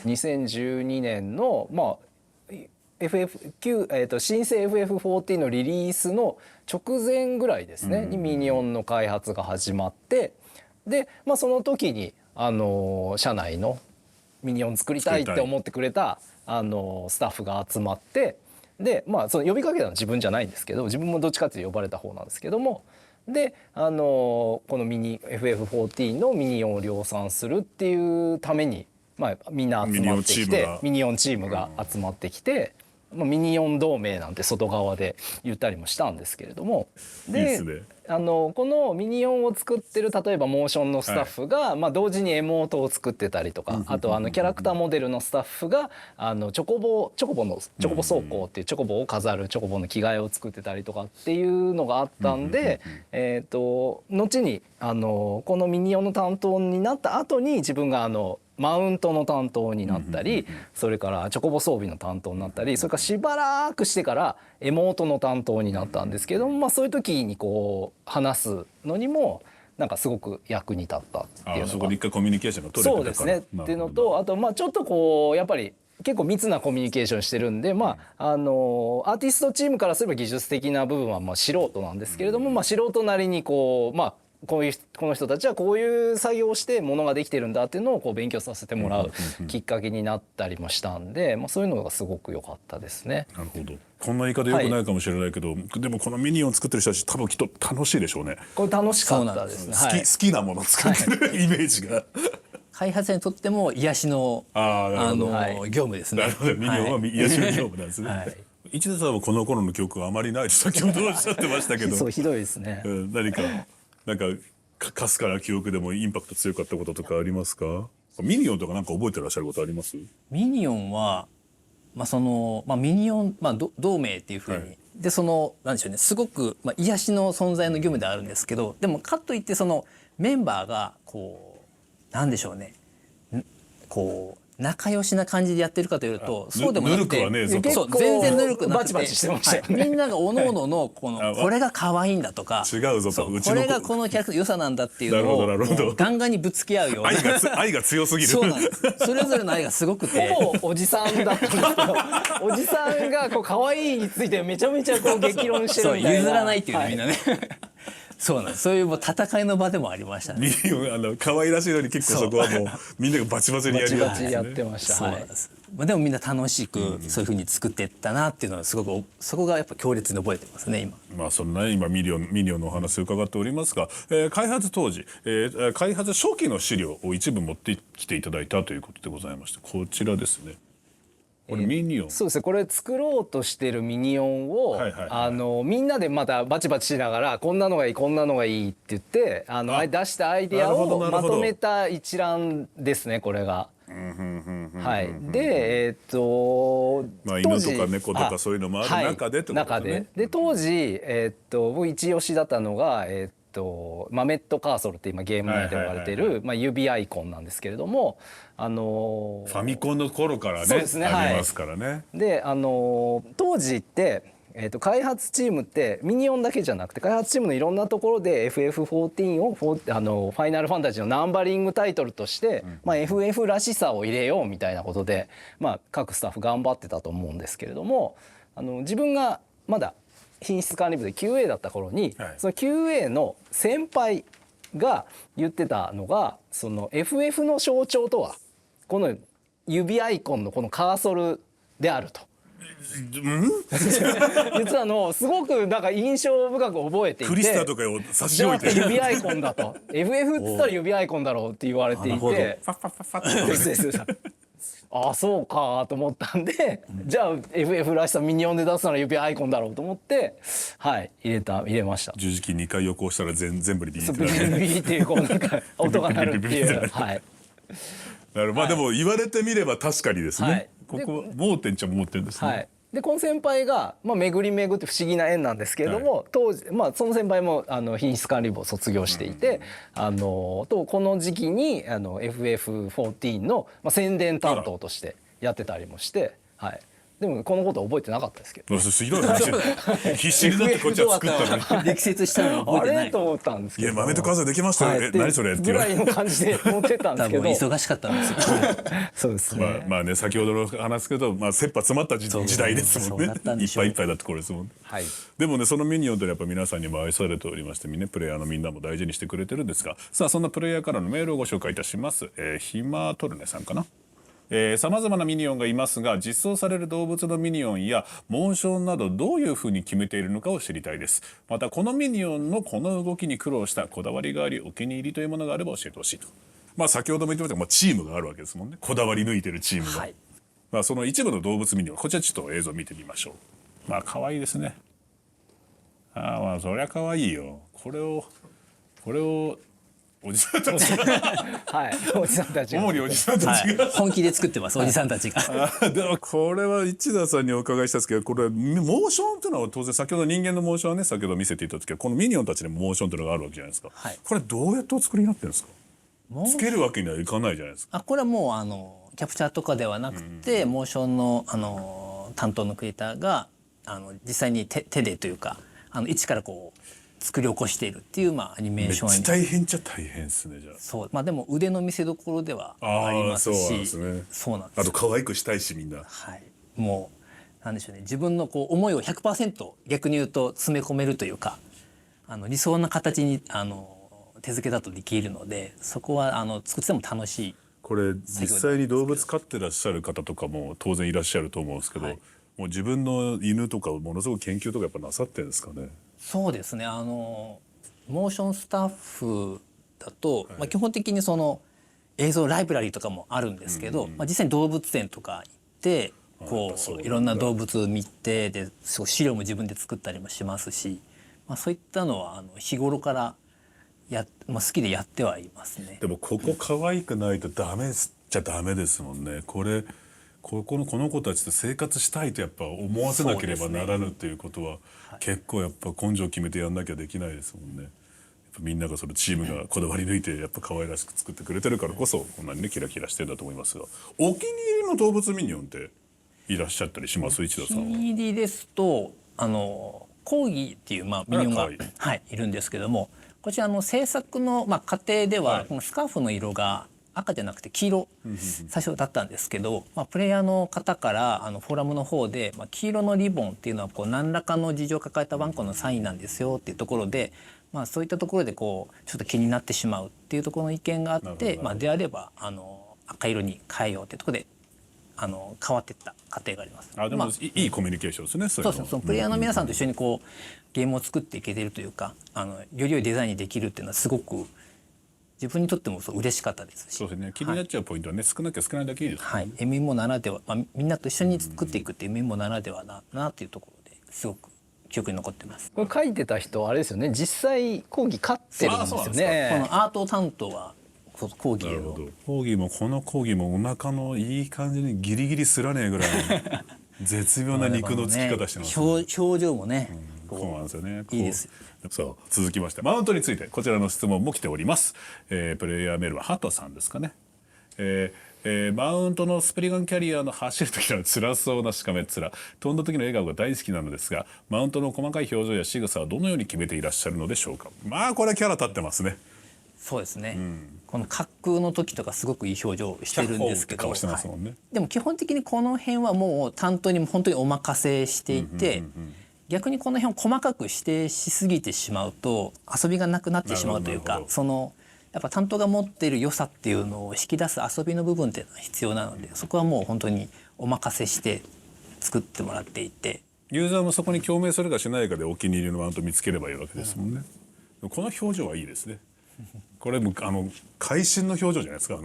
2012年の新生 FF14 のリリースの直前ぐらいですね、にミニオンの開発が始まって、で、その時に社内のミニオン作りたいって思ってくれたスタッフが集まって、でその呼びかけたのは自分じゃないんですけど、自分もどっちかっていうと呼ばれた方なんですけども、でこのFF14 のミニオンを量産するっていうために、みんな集まってきて、ミニオンチームが集まってきて、ミニオン同盟なんて外側で言ったりもしたんですけれども、でこのミニオンを作ってる例えばモーションのスタッフが、同時にエモートを作ってたりとか、あとキャラクターモデルのスタッフがチョコボ走行っていうチョコボを飾るチョコボの着替えを作ってたりとかっていうのがあったんで、後にこのミニオンの担当になった後に自分がマウントの担当になったり、それからチョコボ装備の担当になったり、それからしばらくしてからエモートの担当になったんですけども、そういう時にこう話すのにもなんかすごく役に立ったっていうのが、そこで一回コミュニケーションが取れてたから。そうですねっていうのと、あとちょっとこうやっぱり結構密なコミュニケーションしてるんで、アーティストチームからすれば技術的な部分は素人なんですけれども、素人なりにこうこの人たちはこういう作業をしてものができてるんだっていうのをこう勉強させてもらうきっかけになったりもしたんで、そういうのがすごく良かったですね。なるほど。こんな言い方良くないかもしれないけど、でもこのミニオン作ってる人たち多分きっと楽しいでしょうね。これ楽しかったですね。好きなもの作ってるイメージが。開発者にとっても癒しの業務ですね。なるほど。ミニオンは癒しの業務なんですね。市田さんはこの頃の記憶はあまりないと先ほどおっしゃってましたけど。そうひどいですね。何かかすかな記憶でもインパクト強かったこととかありますか？ミニオンとかなんか覚えてらっしゃることあります？ミニオンはミニオン同盟っていう風に、でなんでしょうね、すごく癒しの存在の業務ではあるんですけど、でもかといってメンバーがこうなんでしょうね、こう仲良しな感じでやってるかというとそうでもなくて、そう全然ぬるくなくて、バチバチしてましたよね。みんなが各々のこれが可愛いんだとか、違うぞと、これがこのキャラクターの良さなんだっていうのをガンガンにぶつけ合うような愛が強すぎる。そうなんです。それぞれの愛がすごくて、ほぼおじさんだったんですけど、おじさんがこう可愛いについてめちゃめちゃこう激論してるみたいな。譲らないっていうね、みんなね。そうなんです。そういうもう戦いの場でもありましたね。ミニオン可愛らしいのに結構そこはもうみんながバチバチにやるやつですね。バチバチやってました。そうなんです。でもみんな楽しくそういう風に作っていったなっていうのはすごくそこがやっぱ強烈に覚えてますね今。そんな今ミニオンのお話を伺っておりますが、開発当時、開発初期の資料を一部持ってきていただいたということでございまして、こちらですね。これミニオン、そうですね、これ作ろうとしてるミニオンを、みんなでまたバチバチしながらこんなのがいいこんなのがいいって言って出したアイデアをまとめた一覧ですね、これが。はい、で犬とか猫とかそういうのもある中でってことですね。で当時僕一押しだったのがマメットカーソルって今ゲーム内で呼ばれている指アイコンなんですけれども、ファミコンの頃からねありますからね。で当時って開発チームってミニオンだけじゃなくて開発チームのいろんなところで FF14 をファイナルファンタジーのナンバリングタイトルとして、FF らしさを入れようみたいなことで、各スタッフ頑張ってたと思うんですけれども、自分がまだ品質管理部で QA だった頃に、その QA の先輩が言ってたのがFF の象徴とはこの指アイコンのこのカーソルであると。実はすごくなんか印象深く覚えていて、クリスタとかを差し置いて指アイコンだとFF っつったら指アイコンだろうって言われていて、ああそうかと思ったんで、じゃあ FF らしさミニオンで出すなら指アイコンだろうと思って入れました。十字キー2回横押したら全部にビーっていうこうなんか音が鳴るっていう。なるほど。でも言われてみれば確かにですね。ここ盲点っちゃ盲点ですね。でこの先輩が巡り巡って不思議な縁なんですけれども、当時その先輩も品質管理部を卒業していて、この時期にFF14 の宣伝担当としてやってたりもして、でもこのことは覚えてなかったですけど。ひどい話必死になってこっちは作ったのに力説したの覚えてない。あれと思ったんですけど。いや豆と数できましたよ、何それってぐらいの感じで思ってたんですけど。多分忙しかったんですよ。そうですね。まあね、先ほどの話すけど、切羽詰まった時代ですもんね。いっぱいいっぱいだってこれですもんね。はい。でもね、そのミニオンってやっぱ皆さんにも愛されておりましてね、プレイヤーのみんなも大事にしてくれてるんですが、さあそんなプレイヤーからのメールをご紹介いたします。ヒマトルネさんかな。さまざまなミニオンがいますが、実装される動物のミニオンやモーションなどどういうふうに決めているのかを知りたいです。またこのミニオンのこの動きに苦労したこだわりがありお気に入りというものがあれば教えてほしいと。先ほども言ってましたが、チームがあるわけですもんね。こだわり抜いてるチームが、はい、その一部の動物ミニオン、こちらちょっと映像見てみましょう。可愛いですね。そりゃ可愛いよ。これをおじさんたちがはい、おじさんたちが主におじさんたちが、本気で作ってます、おじさんたちが。でもこれは市田さんにお伺いしたんですけど、これモーションっていうのは当然先ほど人間のモーションはね、先ほど見せていたんですけど、このミニオンたちにもモーションっていうのがあるわけじゃないですか、はい、これどうやってお作りになってるんですか？つけるわけにはいかないじゃないですか。これはもうキャプチャーとかではなくて、モーションの担当のクリエイターが実際に手でというか一からこう作り起こしているっていうアニメーション。めっちゃ大変っちゃ大変ですね。じゃあそうでも腕の見せ所ではありますし、そうなんですね。そうなんです。あと可愛くしたいしみんな。はい、もうなんでしょうね、自分のこう思いを 100% 逆に言うと詰め込めるというか、理想な形に手付けだとできるので、そこは作ってても楽しい。これ実際に動物飼ってらっしゃる方とかも当然いらっしゃると思うんですけど、はい、もう自分の犬とかものすごく研究とかやっぱなさってるんですかね。そうですね、モーションスタッフだと、はい、基本的にその映像ライブラリーとかもあるんですけど、実際に動物園とか行ってこういろんな動物見て、で資料も自分で作ったりもしますし、そういったのは日頃から好きでやってはいますね。でもここ可愛くないとダメっちゃダメですもんね。この子たちと生活したいとやっぱ思わせなければならぬっていうことは、結構やっぱ根性決めてやんなきゃできないですもんね。やっぱみんながそのチームがこだわり抜いてやっぱ可愛らしく作ってくれてるからこそこんなにねキラキラしてるんだと思いますが、お気に入りの動物ミニオンっていらっしゃったりします？市田さんは。お気に入りですとコーギーっていうミニオンがいるんですけども、こちら制作の過程ではこのスカーフの色が赤じゃなくて黄色最初だったんですけど、プレイヤーの方からフォーラムの方で、黄色のリボンっていうのはこう何らかの事情を抱えたワンコのサインなんですよっていうところで、そういったところでこうちょっと気になってしまうっていうところの意見があって、であれば赤色に変えようっていうところで変わっていった過程があります。でもいいコミュニケーションですね。そうですね。そのプレイヤーの皆さんと一緒にこうゲームを作っていけてるというか、より良いデザインにできるっていうのはすごく自分にとっても嬉しかったですし。そうですね。気になっちゃうポイントはね、少なきゃ少ないだけいいですね。はい。MMO ならでは、みんなと一緒に作っていくっていう MMO ならではだなっていうところですごく記憶に残ってます。これ書いてた人あれですよね。実際講義飼ってるんですよね。このアート担当はコーギーを。コーギーもこのコーギーもお腹のいい感じにギリギリすらねえぐらいの絶妙な肉のつき方してます、ね。表情もね。そうなんですよね。いいです。そう続きましてマウントについてこちらの質問も来ております。プレイヤーメールはハトさんですかね。マウントのスプリガンキャリアの走る時の辛そうなしかめっ面、飛んだ時の笑顔が大好きなのですが、マウントの細かい表情や仕草はどのように決めていらっしゃるのでしょうか。これはキャラ立ってますね。そうですね、この滑空の時とかすごくいい表情してるんですけど、でも基本的にこの辺はもう担当に本当にお任せしていて、逆にこの辺を細かく指定しすぎてしまうと遊びがなくなってしまうというか、やっぱ担当が持っている良さっていうのを引き出す遊びの部分っていうのは必要なので、そこはもう本当にお任せして作ってもらっていて、ユーザーもそこに共鳴するかしないかでお気に入りのマウント見つければいいわけですもんね。この表情はいいですね。これも会心の表情じゃないですか。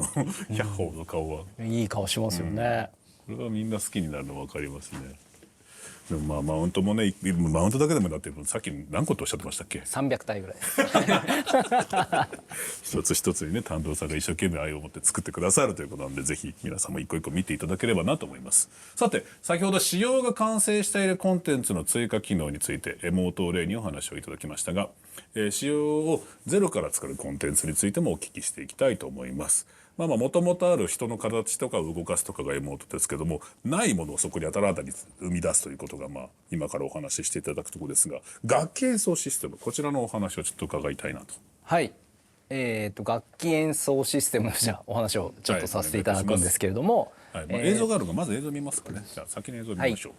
百歩の顔は、いい顔しますよね。これはみんな好きになるの分かりますね。でもマウントもね、マウントだけでもだってさっき何個とおっしゃってましたっけ？300体ぐらい一つ一つにね担当さんが一生懸命愛を持って作ってくださるということなんで、ぜひ皆さんも一個一個見ていただければなと思います。さて先ほど仕様が完成しているコンテンツの追加機能について冒頭例にお話をいただきましたが、仕様をゼロから作るコンテンツについてもお聞きしていきたいと思います。まあもともとある人の形とかを動かすとかがエモートですけども、ないものをそこに新たに生み出すということがまあ今からお話ししていただくところですが、楽器演奏システム、こちらのお話をちょっと伺いたいなと。はい。楽器演奏システムのじゃあお話をちょっとさせていただくんですけれども、はいまあ、映像があるのでまず映像見ますかね。じゃあ先に映像見ましょう。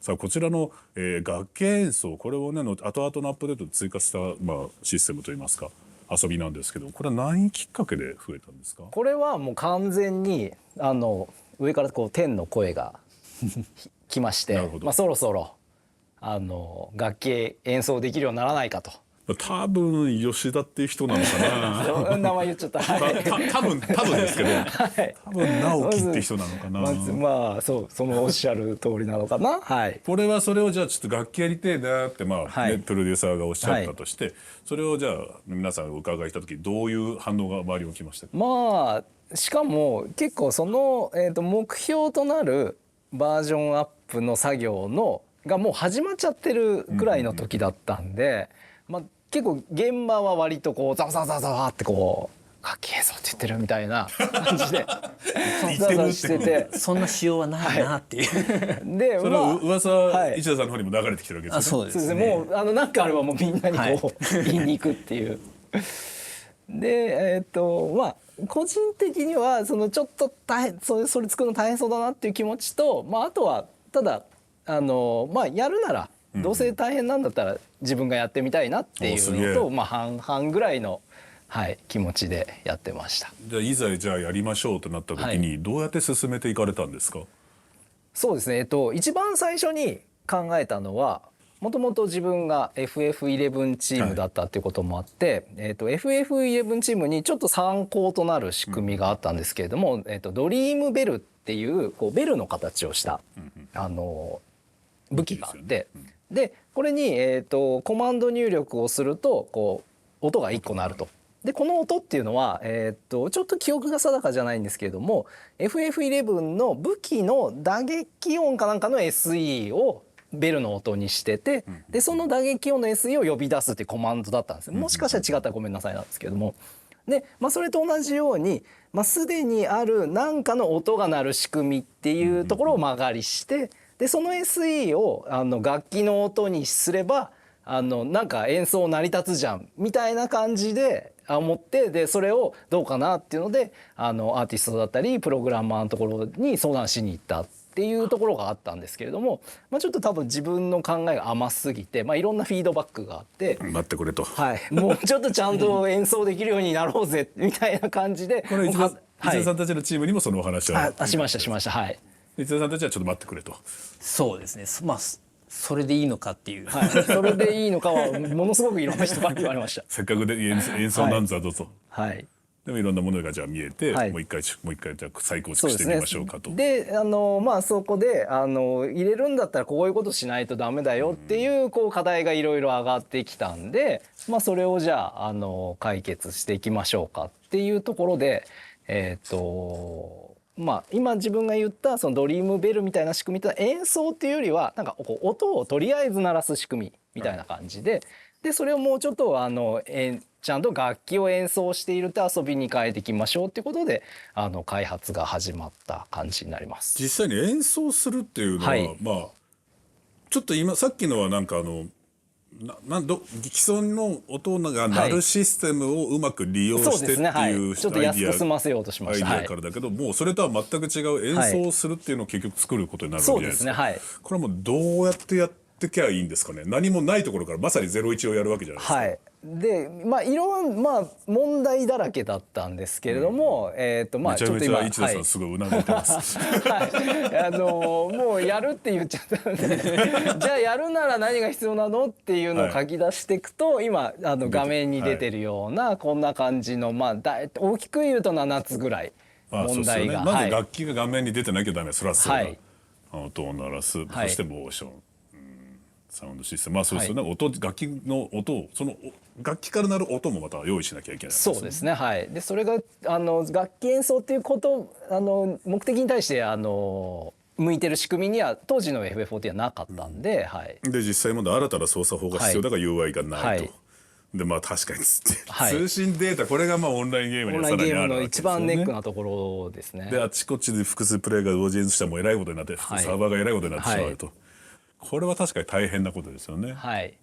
さあこちらの、楽器演奏、これをね後々のアップデートで追加した、まあ、システムといいますか遊びなんですけど、これは何きっかけで増えたんですか？これはもう完全に上からこう天の声が来ましてまあ、そろそろ楽器演奏できるようにならないかと。多分吉田っていう人なのかな名前言っちゃった。多分ですけど、多分直樹っていう人なのかな。まあそのおっしゃる通りなのかな。はい。これはそれをじゃあちょっと楽器やりてえなってまあ、ねプロデューサーがおっしゃったとして、それをじゃあ皆さんお伺いした時どういう反応が周りに起きましたか？まあしかも結構その、目標となるバージョンアップの作業がもう始まっちゃってるくらいの時だったんで、まあ結構現場は割とこうザワザワザワザワってこう楽器演奏って言ってるみたいな感じでザワザワしててそんな仕様はないなっていう、でそれは噂、市田さんの方にも流れてきてるわけですよね。そうですね。もうなんかあればもうみんなにこう、言いに行くっていう。でまあ個人的にはちょっと大変それ作るの大変そうだなっていう気持ちと、まあ、あとはただまあやるならどうせ大変なんだったら自分がやってみたいなっていうのと、まあ半々ぐらいの、気持ちでやってました。じゃあいざじゃあやりましょうとなった時にどうやって進めていかれたんですか？そうですね、一番最初に考えたのはもともと自分が FF11 チームだったっていうこともあって、FF11 チームにちょっと参考となる仕組みがあったんですけれども、ドリームベルっていうベルの形をした、武器があって、でこれに、コマンド入力をするとこう音が1個鳴ると。でこの音っていうのは、ちょっと記憶が定かじゃないんですけれども FF11 の武器の打撃音かなんかの SE をベルの音にしてて、でその打撃音の SE を呼び出すっていうコマンドだったんですよ。もしかしたら違ったらごめんなさいなんですけれども。で、それと同じように、すでにある何かの音が鳴る仕組みっていうところを間借りして、でその SE を楽器の音にすればなんか演奏成り立つじゃんみたいな感じで思って、でそれをどうかなっていうのでアーティストだったりプログラマーのところに相談しに行ったっていうところがあったんですけれども、ちょっと多分自分の考えが甘すぎて、いろんなフィードバックがあって、待ってくれと、もうちょっとちゃんと演奏できるようになろうぜみたいな感じでこれ市田さんたちのチームにもそのお話はしました。はい。市田さんたちはちょっと待ってくれと。そうですね。それでいいのかっていう、それでいいのかはものすごくいろんな人から言われました。せっかくで演奏なんだぞと。でもいろんなものがじゃあ見えて、もう一回じゃあ再構築してみましょうかと。でそこで入れるんだったらこういうことしないとダメだよっていう課題がいろいろ上がってきたんで、それをじゃあ解決していきましょうかっていうところで今自分が言ったそのドリームベルみたいな仕組みって演奏っていうよりはなんか音をとりあえず鳴らす仕組みみたいな感じで、でそれをもうちょっとちゃんと楽器を演奏しているって遊びに変えていきましょうっていうことで開発が始まった感じになります。実際に演奏するっていうのは、ちょっと今さっきのはなんか既存の音が鳴るシステムをうまく利用してっていうちょっと安く済ませようとしました。アイデアからだけど、もうそれとは全く違う演奏をするっていうのを結局作ることになるわけじゃないですか。これはもうどうやってやってきゃいいんですかね。何もないところからまさに01をやるわけじゃないですか。でいろんな問題だらけだったんですけれども、めちゃめちゃ市田さんすごいうなずいてます。もうやるって言っちゃったのでじゃあやるなら何が必要なのっていうのを書き出していくと、今画面に出てるようなこんな感じの大きく言うと7つぐらい問題が。まず楽器が画面に出てなきゃダメ。そらそうだ。音を鳴らす、そしてモーション。サウンドシステム、まあそうですよね、音、楽器の音をその楽器から鳴る音もまた用意しなきゃいけない、そうですね。はい。でそれが楽器演奏っていうこと目的に対して向いてる仕組みには当時の FF14 はなかったんで、はい。で実際まだ新たな操作法が必要だから UI がないと。はいでまあ確かにはい通信データこれがまあオンラインゲームにはさらにあるわけですよね。一番ネックなところですね。であちこちで複数プレイが同時にしたらもうえらいことになって、サーバーがえらいことになってしまうと、これは確かに大変なことですよね。はい。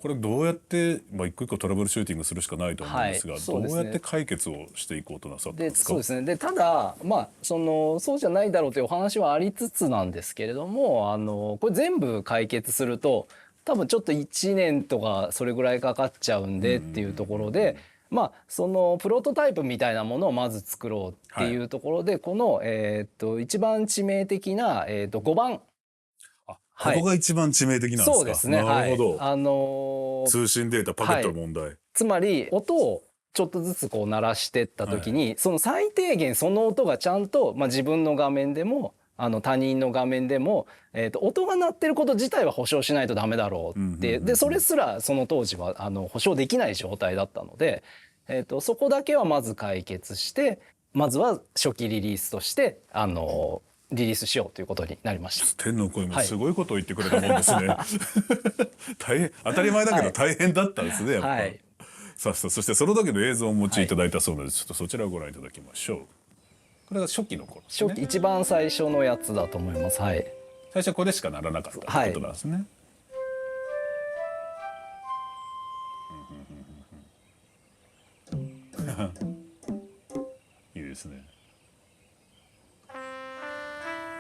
これどうやって、まあ、一個一個トラブルシューティングするしかないと思うんですが、そうですね、どうやって解決をしていこうとなさったんですか。そうですね。でただまあそうじゃないだろうというお話はありつつなんですけれどもこれ全部解決すると多分ちょっと1年とかそれぐらいかかっちゃうんでっていうところで、まあそのプロトタイプみたいなものをまず作ろうっていうところで、この一番致命的な5番。ここが一番致命的なんですか。そうですね。なるほど。通通信データパケットの問題。つまり音をちょっとずつこう鳴らしてった時に、その最低限その音がちゃんと、まあ、自分の画面でも他人の画面でも、音が鳴ってること自体は保証しないとダメだろうって、でそれすらその当時は保証できない状態だったので、そこだけはまず解決してまずは初期リリースとしてリリースしようということになりました。天の声もすごいことを言ってくれたもんですね。大変当たり前だけど大変だったんですね、やっぱ。さあそしてその時の映像をお持ちいただいたそうなので、ちょっとそちらをご覧いただきましょう。これが初期の頃ですね。初期一番最初のやつだと思います。はい。最初これしかならなかったってことなんですね。いいですね。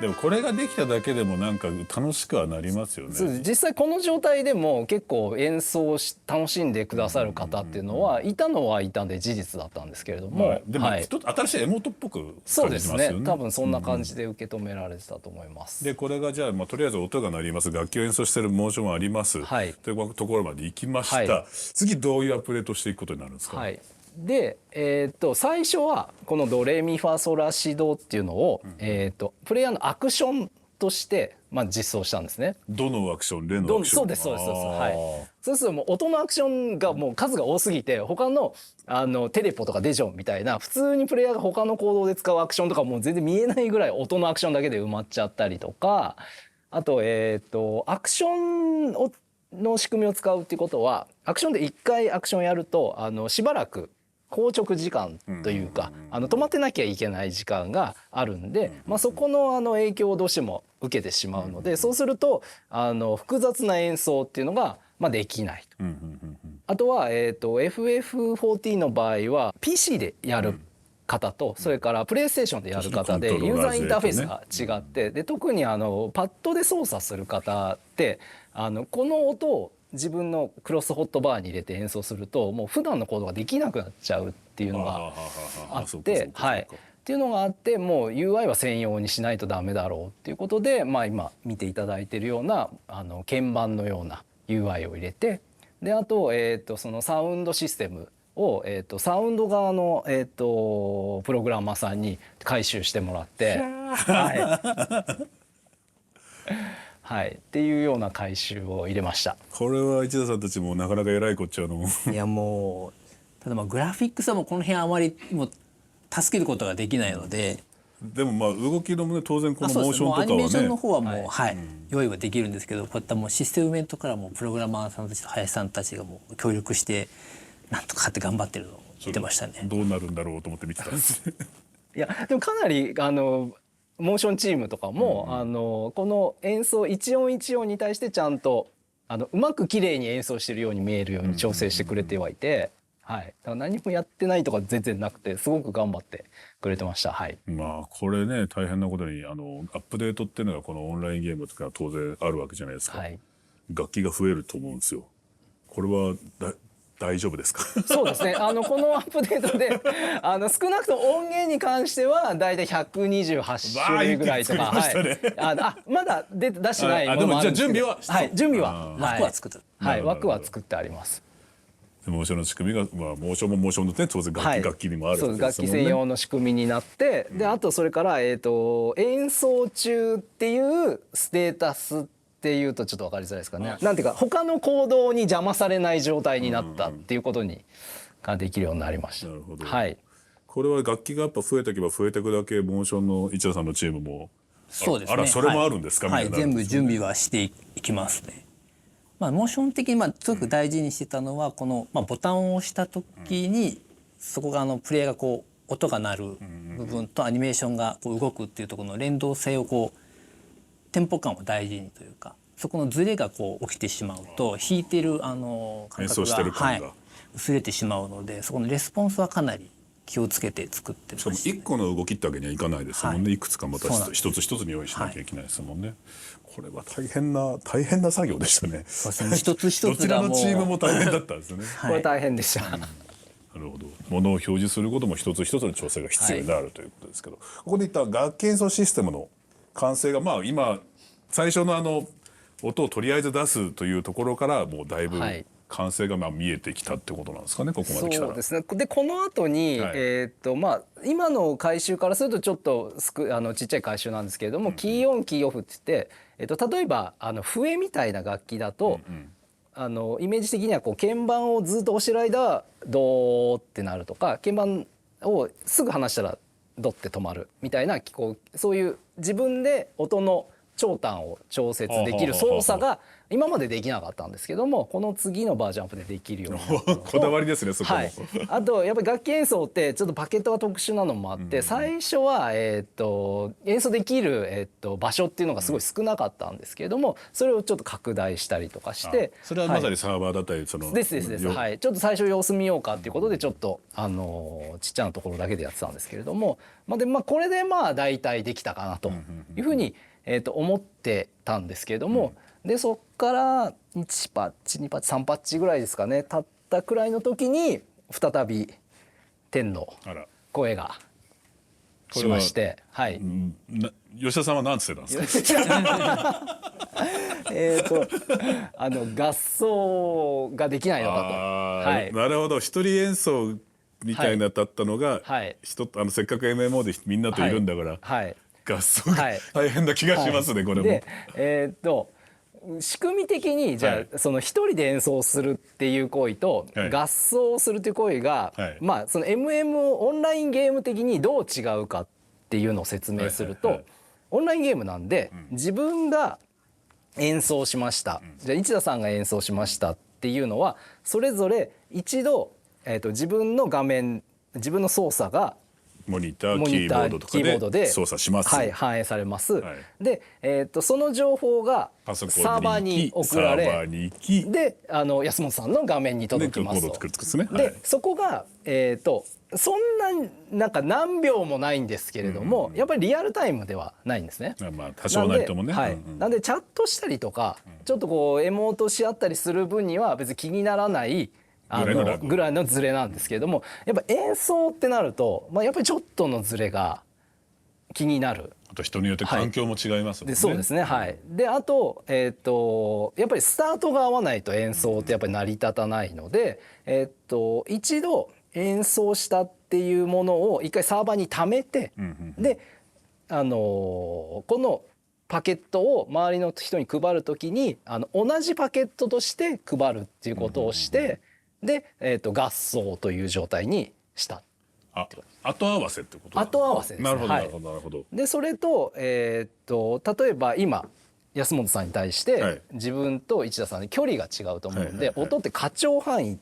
でもこれができただけでもなんか楽しくはなりますよね。実際この状態でも結構演奏し楽しんでくださる方っていうのはいたのはいたんで事実だったんですけれども、でも新しいエモートっぽく感じますよね。そうですね。多分そんな感じで受け止められてたと思います。でこれがじゃあ、とりあえず音が鳴ります、楽器を演奏してるモーションはあります、というところまで行きました、次どういうアップデートしていくことになるんですか。で、最初はこのドレミファソラシドっていうのを、プレイヤーのアクションとして、実装したんですね。どのアクション、レのアクション。そうですそうです。はい。そうするともう音のアクションがもう数が多すぎて他のテレポとかデジョンみたいな普通にプレイヤーが他の行動で使うアクションとかもう全然見えないぐらい音のアクションだけで埋まっちゃったりとか、あとアクションの仕組みを使うっていうことはアクションで1回アクションやるとしばらく硬直時間というか止まってなきゃいけない時間があるんで、そこの影響をどうしても受けてしまうので、そうすると複雑な演奏っていうのができないと。あとはFF14 の場合は PC でやる方とそれからプレイステーションでやる方でユーザーインターフェースが違って、で特にパッドで操作する方ってこの音を自分のクロスホットバーに入れて演奏するともう普段のコードができなくなっちゃうっていうのがあって、っていうのがあってもう UI は専用にしないとダメだろうっていうことで、今見ていただいているような鍵盤のような UI を入れて、であとそのサウンドシステムをサウンド側のプログラマーさんに改修してもらって。はい、っていうような改修を入れました。これは市田さんたちもなかなか偉いこっちゃの。いやもうただグラフィックスはもうこの辺あまりもう助けることができないので。でも動きのね当然このモーションとかはね。アニメーションの方はもう用意はできるんですけど、こういったもうシステム面とからもプログラマーさんたちと林さんたちがもう協力してなんとかって頑張ってるのを言ってましたね。どうなるんだろうと思って見てたんですね。いやでもかなりモーションチームとかも、この演奏一音一音に対してちゃんとうまく綺麗に演奏してるように見えるように調整してくれてはいて、だから何もやってないとか全然なくてすごく頑張ってくれてました。これね大変なことにアップデートっていうのがこのオンラインゲームとか当然あるわけじゃないですか。楽器が増えると思うんですよ。これは大丈夫ですか。そうですね。このアップデートで少なくとも音源に関してはだいたい128種類ぐらいとか、まだ出してないものもあるんですけど、準備は枠は作って枠は作ってあります。モーションの仕組みがモーションもモーションのね当然楽器にもあるわけですもんね。楽器専用の仕組みになって、であとそれから演奏中っていうステータスっていうとちょっと分かりづらいですかね。なんていうか他の行動に邪魔されない状態になったっていうことにができるようになりました。なるほど。はい。これは楽器がやっぱ増えていけば増えていくだけモーションの市田さんのチームもそうですね。あらそれもあるんですか、はい、みたいな全部準備はしていきますね。まあモーション的にすごく大事にしてたのはこのボタンを押した時にそこがプレイヤーがこう音が鳴る部分とアニメーションがこう動くっていうところの連動性をこうテンポ感を大事にというか、そこのズレがこう起きてしまうと弾いてる感演奏覚してる感がが薄れてしまうので、そこのレスポンスはかなり気をつけて作ってましかもすね。1個の動きってわけにはいかないですもんね、はいいくつかまたそうなんです一つ一つに用意しなきゃいけないですもんね、これは大変な作業でしたね。そうですね、一つ一どちらつがもうのチームも大変だったんですよね。これ大変でした。なるほど。ものを表示することも一つ一つの調整が必要になるということですけど、ここで言った楽器演奏システムの完成が今最初の音をとりあえず出すというところからもうだいぶはい完成が見えてきたってことなんですかね、ここまで来たら。そうですね。でこの後に、はい今の回収からするとちょっとちっちゃい回収なんですけれども、キーオンキーオフって言って、例えば笛みたいな楽器だと、イメージ的にはこう鍵盤をずっと押してる間ドーってなるとか、鍵盤をすぐ離したらドって止まるみたいなそういう自分で音の長短を調節できる操作が今までできなかったんですけども、この次のバージョンアップでできるようになったのとこだわりですね、そこも。はい、あとやっぱり楽器演奏ってちょっとパケットが特殊なのもあって、最初は、演奏できる、場所っていうのがすごい少なかったんですけれども、それをちょっと拡大したりとかして、それはまさにサーバーだったりですはい、ちょっと最初様子見ようかっていうことでちょっとちっちゃなところだけでやってたんですけれども、これで大体できたかなというふうに、思ってたんですけれども、でそっから1パッチ2パッチ3パッチぐらいですかね経ったくらいの時に再び天の声がしまして、はい、吉田さんは何つってたんですか。合奏ができないのかと。はい、なるほど。一人演奏みたいなだったのが、はい、せっかく MMO でみんなといるんだから、はい、合奏が大変な気がしますね、これも。で仕組み的にじゃあ、その一人で演奏するっていう行為と、合奏をするっていう行為が、その MM をオンラインゲーム的にどう違うかっていうのを説明すると、オンラインゲームなんで、自分が演奏しました、じゃあ市田さんが演奏しましたっていうのはそれぞれ一度、自分の画面自分の操作がモニターキーボードとかで操作します。はい、反映されます。で、その情報がサーバーに送られ、で安本さんの画面に届きますと。でそこがそんななんか何秒もないんですけれども、やっぱりリアルタイムではないんですね。多少ないともね。なんでチャットしたりとか、ちょっとこうエモートし合ったりする分には別に気にならないぐらいのズレなんですけれども、やっぱ演奏ってなると、やっぱりちょっとのズレが気になる。あと人によって環境も違いますもんね。そうですね。はい。であとやっぱりスタートが合わないと演奏ってやっぱり成り立たないので、一度演奏したっていうものを一回サーバーに貯めて、でこのパケットを周りの人に配るときに同じパケットとして配るっていうことをして、で、合奏という状態にした。後合わせってこと。後合わせですね。なるほどなるほどなるほど。でそれと例えば今安本さんに対して、自分と市田さんで距離が違うと思うんで、音って波長範囲っ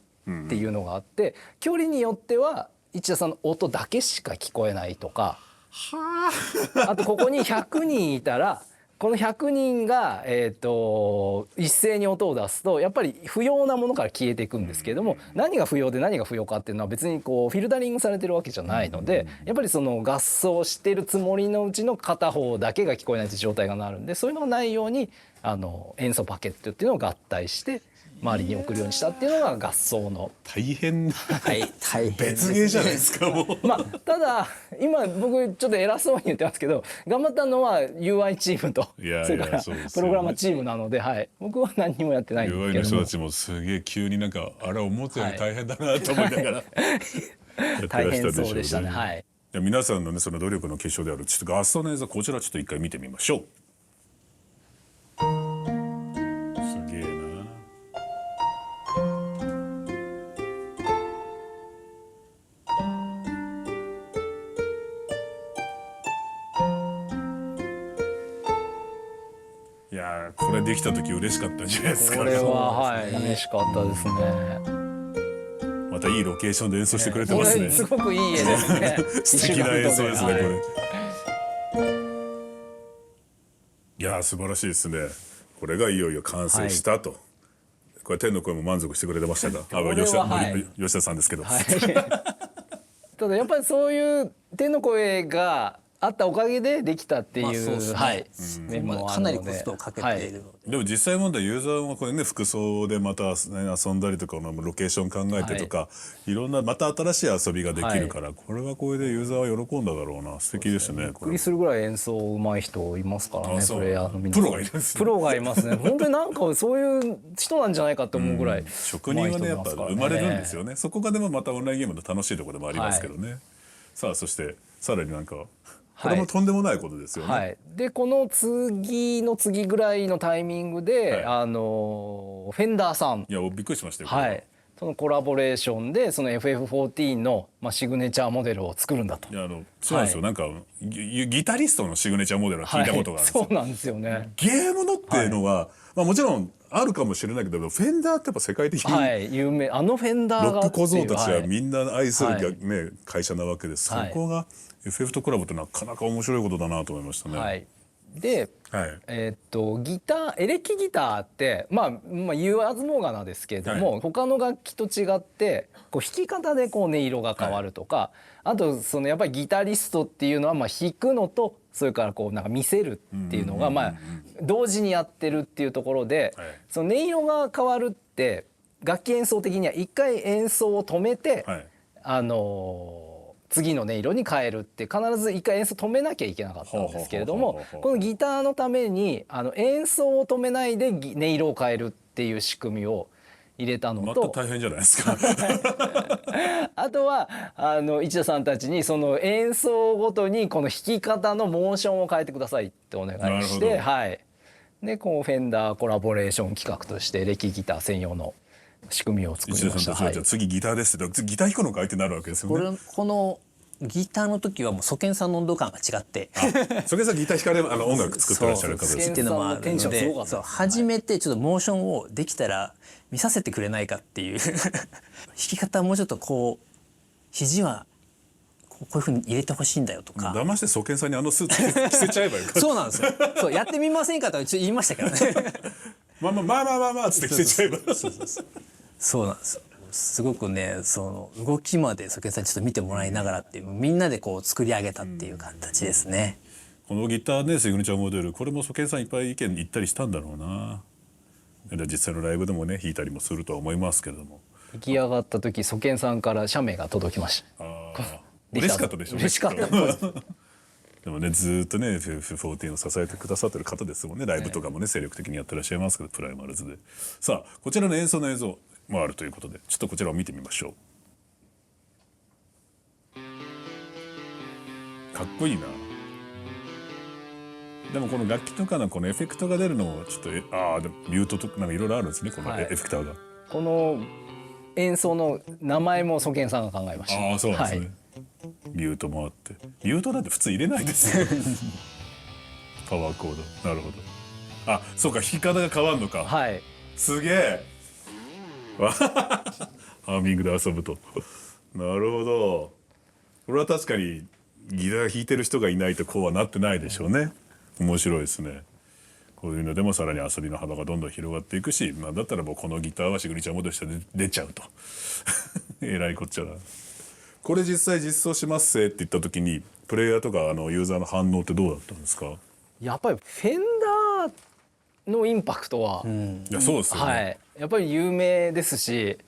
ていうのがあって、距離によっては市田さんの音だけしか聞こえないとか、あとここに100人いたらこの100人が、一斉に音を出すとやっぱり不要なものから消えていくんですけれども、何が不要で何が不要かっていうのは別にこうフィルタリングされてるわけじゃないので、やっぱりその合奏してるつもりのうちの片方だけが聞こえないという状態がなるんで、そういうのがないように演奏パケットっていうのを合体して周りに送るようにしたっていうのが合奏の大変な、大変別ゲーじゃないですかもう。ただ今僕ちょっと偉そうに言ってますけど、頑張ったのは UI チームとそれからプログラマーチームなので、僕は何にもやってないんですけども、 UI の人たちもすげえ急になんかあれ思ったより大変だなと思いながら大変そうでしたね。皆さんのねその努力の結晶であるちょっと合奏の映像こちらちょっと一回見てみましょう。れできた時嬉しかったんじゃないですか。これははい嬉しかったですね。またいいロケーションで演奏してくれてこますね。れすごくいい絵ですね。素敵な演奏ですね、はいこれ。いやー素晴らしいですね。これがいよいよ完成したと。これ天の声も満足してくれてましたか。これは吉田さんですけど。はいただやっぱりそういう天の声があったおかげでできたっていう、そうですねはい面もあかなりるのでコストをかけているので、でも実際問題ユーザーもこれね服装でまた、ね、遊んだりとかロケーション考えてとか、いろんなまた新しい遊びができるから、これはこれでユーザーは喜んだだろうな。素敵ですね。びっくりするぐらい演奏上手い人いますからね。そうプレイヤーの皆プさんロがいるんですね。プロがいますね。本当になんかそういう人なんじゃないかと思うぐらい、職人はねやっぱ生まれるんですよね。そこがでもまたオンラインゲームの楽しいところでもありますけどね。さあそしてさらになんかこれもとんでもないことですよね。はい、でこの次の次ぐらいのタイミングで、フェンダーさん、いやびっくりしましたよ。はい、そのコラボレーションでその FF14 の、シグネチャーモデルを作るんだと。いやそうなんですよ、なんかギタリストのシグネチャーモデルは聞いたことがあるんですよ。そうなんですよね。ゲームのっていうのは、もちろんあるかもしれないけどフェンダーってやっぱ世界的に、有名フェンダーがロック小僧たちはみんな愛する、はい会社なわけです。そこが FF とコラボってなかなか面白いことだなと思いましたね。はい、で、はいギターエレキギターって言わずもがなですけれども、他の楽器と違ってこう弾き方でこう音色が変わるとか、あとそのやっぱりギタリストっていうのは弾くのとそれからこうなんか見せるっていうのが同時にやってるっていうところで、その音色が変わるって楽器演奏的には一回演奏を止めて、次の音色に変えるって必ず一回演奏止めなきゃいけなかったんですけれども、このギターのために演奏を止めないで音色を変えるっていう仕組みを入れたのと、また大変じゃないですか。あとは市田さんたちにその演奏ごとにこの弾き方のモーションを変えてくださいってお願いして、でこうフェンダーコラボレーション企画としてエレキギター専用の仕組みを作りました。市田さんたちは次ギターですってギター弾くのか相手になるわけですよね。このギターの時はもうソケンさんの温度感が違って、ソケンさんギター弾かれ音楽作ってらっしゃる方ですっていうのもあるので、初めてちょっとモーションをできたら見させてくれないかっていう弾き方もうちょっとこう肘はこういう風に入れてほしいんだよとか、騙してソケンさんにスーツ着せちゃえばよかった。そうなんですよ。そうやってみませんかと一応言いましたけどね。まあつって着せちゃえば。そうなんですよ。すごくねその動きまでソケンさんにちょっと見てもらいながらっていう、みんなでこう作り上げたっていう形ですね。このギターねシグネチャーモデル、これもソケンさんいっぱい意見言ったりしたんだろうな。実際のライブでもね弾いたりもするとは思いますけれども、出来上がった時ソケンさんから写メが届きました。嬉しかったでしょうね。嬉しかったでもねずっとね FF14 を支えてくださってる方ですもんね。ライブとかもね精力的にやってらっしゃいますけど、プライマルズで。さあこちらの演奏の映像もあるということで、ちょっとこちらを見てみましょう。かっこいいな。でもこの楽器とかのこのエフェクトが出るのもちょっとでもミュートとかなんかいろいろあるんですね、このエフェクターが。この演奏の名前もソケンさんが考えました。そうなんですね。ミュートもあって、ミュートなんて普通入れないですよ。パワーコード、なるほど。そうか、弾き方が変わるのか。すげえ。ハーミングで遊ぶと。なるほど。これは確かにギター弾いてる人がいないとこうはなってないでしょうね。面白いですね。こういうのでもさらに遊びの幅がどんどん広がっていくし、だったらもうこのギターはシグニチャーモデルして出ちゃうと。えらいこっちゃだ。これ実際実装しますせって言った時にプレイヤーとかユーザーの反応ってどうだったんですか？やっぱりフェンダーのインパクトは、いやそうですよね。やっぱり有名ですし、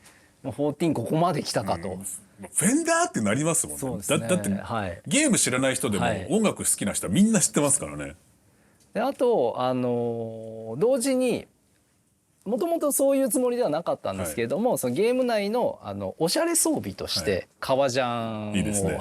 14ここまで来たかと。フェンダーってなりますもんね。そうですね。だってゲーム知らない人でも音楽好きな人はみんな知ってますからね。であと同時にもともとそういうつもりではなかったんですけれども、そのゲーム内のおしゃれ装備として革ジャンを、いいですね。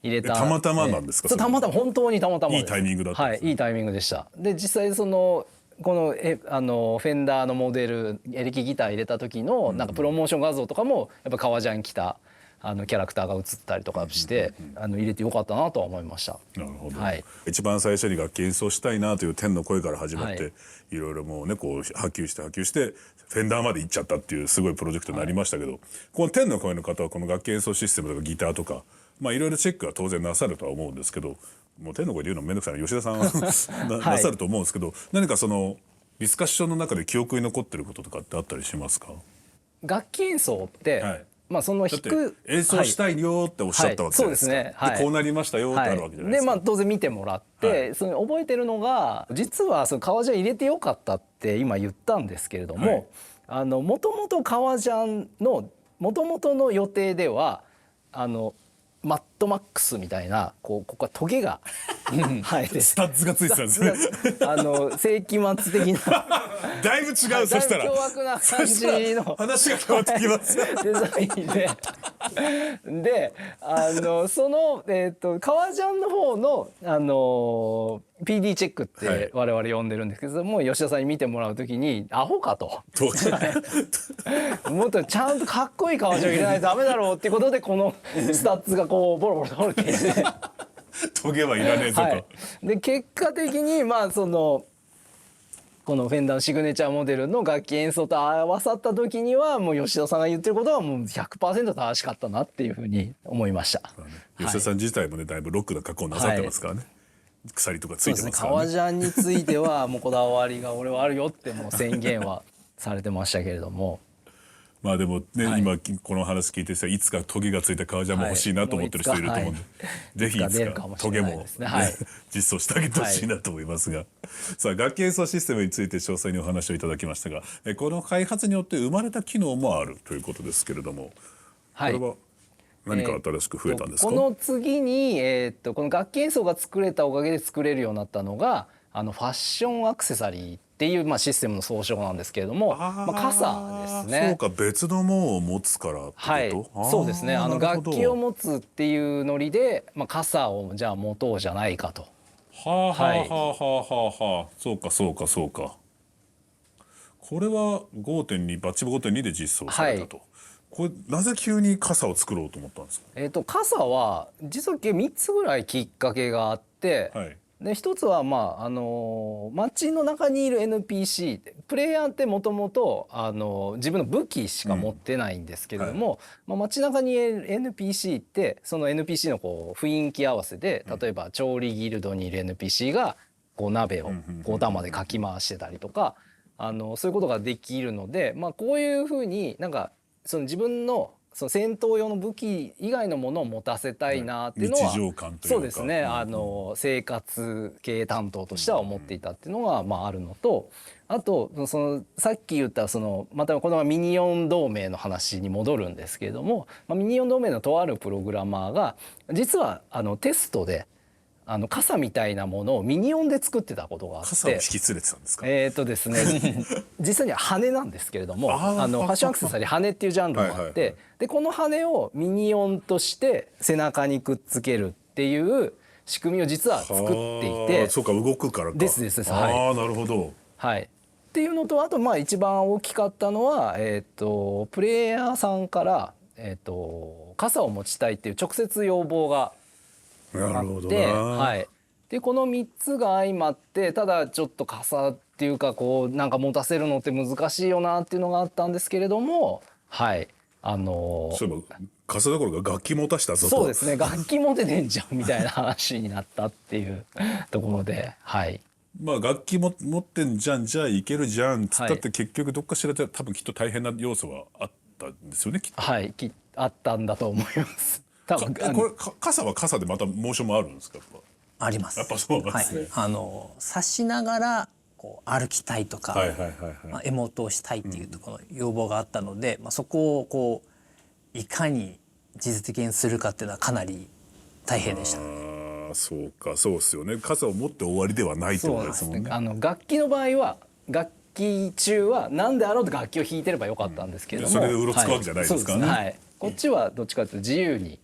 入れた。たまたまなんですか？たまたま、本当にたまたまです。いいタイミングだったんですね。いいタイミングでした。で実際このフェンダーのモデルエレキギター入れた時のなんかプロモーション画像とかもやっぱ革ジャン着たキャラクターが映ったりとかして入れてよかったなとは思いました。なるほど、はい、一番最初に楽器演奏したいなという天の声から始まって、はい、いろいろもうねこう波及してフェンダーまで行っちゃったっていうすごいプロジェクトになりましたけど、この天の声の方はこの楽器演奏システムとかギターとかまあいろいろチェックは当然なさるとは思うんですけど、もう天の声で言うのもめんどくさいな吉田さんはなさると思うんですけど、何かそのディスカッションの中で記憶に残ってることとかってあったりしますか？楽器演奏って、まあそのだって演奏したいよっておっしゃったわけじゃないですか。でこうなりましたよってあるわけじゃないですか。で当然見てもらって、その覚えてるのが実はその革ジャン入れてよかったって今言ったんですけれども、もともと革ジャンのもともとの予定ではマッドマックスみたいなここはトゲが生えてスタッズがついてたんですね。世紀末的なだいぶ違う、そしたら凶悪な感じの話が変わってきますデザインでその革ジャンの方のPD チェックって我々呼んでるんですけども、吉田さんに見てもらうときにアホかともっとちゃんとかっこいい革ジャン入れないとダメだろうっていうことでこのスタッツがこうボロボロ倒れていてトゲはいらねえぞと、で結果的にこのフェンダーのシグネチャーモデルの楽器演奏と合わさった時にはもう吉田さんが言ってることはもう 100% 正しかったなっていうふうに思いました。吉田さん自体もねだいぶロックな加工なさってますからね、鎖とかついてますからね。革ジャンについてはもうこだわりが俺はあるよってもう宣言はされてましたけれどもまあでもね、今この話聞いてさいつかトゲがついた革ジャンも欲しいなと思ってる人いると思うんで、ぜひいつかトゲも、実装してあげてほしいなと思いますが、さあ楽器演奏システムについて詳細にお話をいただきましたが、この開発によって生まれた機能もあるということですけれども、これは何か新しく増えたんですか？この次に、この楽器演奏が作れたおかげで作れるようになったのがファッションアクセサリーっていうシステムの総称なんですけれども、傘ですね。そうか、別のものを持つからってこと？そうですね。楽器を持つっていうノリで、傘をじゃあ持とうじゃないかと。はあはあはあはあはあ、そうかそうかそうか。これは 5.2 バッチ 5.2 で実装されたと。これなぜ急に傘を作ろうと思ったんですか？傘は実は3つぐらいきっかけがあって、で一つは街の中にいる NPC プレイヤーってもともと自分の武器しか持ってないんですけれども、街中にいる NPC ってその NPC のこう雰囲気合わせで例えば調理ギルドにいる NPC がこう鍋をこう玉でかき回してたりとかそういうことができるので、こういうふうになんかその自分のその戦闘用の武器以外のものを持たせたいなっていうのは、日常感というかそうですね、生活系担当としては思っていたっていうのがあるのと、あとそのさっき言ったまたこのミニオン同盟の話に戻るんですけれども、ミニオン同盟のとあるプログラマーが実はテストで傘みたいなものをミニオンで作ってたことがあって、傘を引き連れてたんですか？ですね実際には羽なんですけれどもファッションアクセサリー羽っていうジャンルもあって、でこの羽をミニオンとして背中にくっつけるっていう仕組みを実は作っていて、そうか動くからかですなるほど、っていうのと、あと一番大きかったのは、プレイヤーさんから、傘を持ちたいっていう直接要望があって、でこの3つが相まって、ただちょっと傘っていうかこうなんか持たせるのって難しいよなっていうのがあったんですけれども、そういえば傘どころか楽器持たしたぞと。そうですね、楽器持ててんじゃんみたいな話になったっていうところで、楽器持ってんじゃん、じゃあいけるじゃんっつったって結局どっかしらで多分きっと大変な要素はあったんですよね、きっと。あったんだと思います。多分これ傘は傘でまたモーションもあるんですか？あります。やっぱそうなんですね。刺しながらこう歩きたいとか、エモートをしたいっていうところの要望があったので、そこをこういかに実現するかっていうのはかなり大変でした。そうか、そうですよね。傘を持って終わりではないってことですもんね。楽器の場合は楽器中は何であろうと楽器を弾いてればよかったんですけども、それでうろつくわけじゃないですからね。こっちはどっちかというと自由に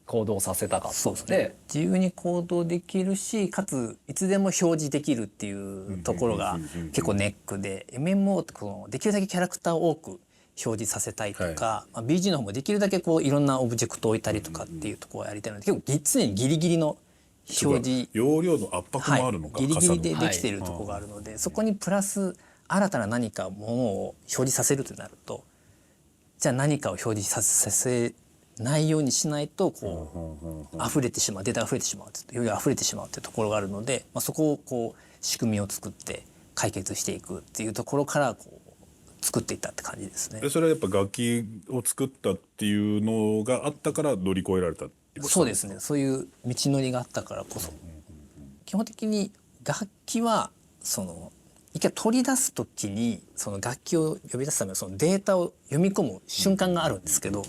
行動させたかったので、自由に行動できるし、かついつでも表示できるっていうところが結構ネックで、MMO ってこのできるだけキャラクターを多く表示させたいとか、まあ、BG の方もできるだけこういろんなオブジェクトを置いたりとかっていうところをやりたいので、結構常にギリギリの表示、容量の圧迫もあるのか、ギリギリでできているところがあるので、そこにプラス新たな何かものを表示させるとなると、じゃあ何かを表示させないようにしないとこう溢れてしまう、データが溢れてしまう、より溢れてしまうっていうところがあるので、まあ、そこをこう仕組みを作って解決していくっていうところからこう作っていったって感じですね。それはやっぱ楽器を作ったっていうのがあったから乗り越えられたってことですか？そうですね、そういう道のりがあったからこそ、基本的に楽器はその一回取り出す時にその楽器を呼び出すためのそのデータを読み込む瞬間があるんですけど、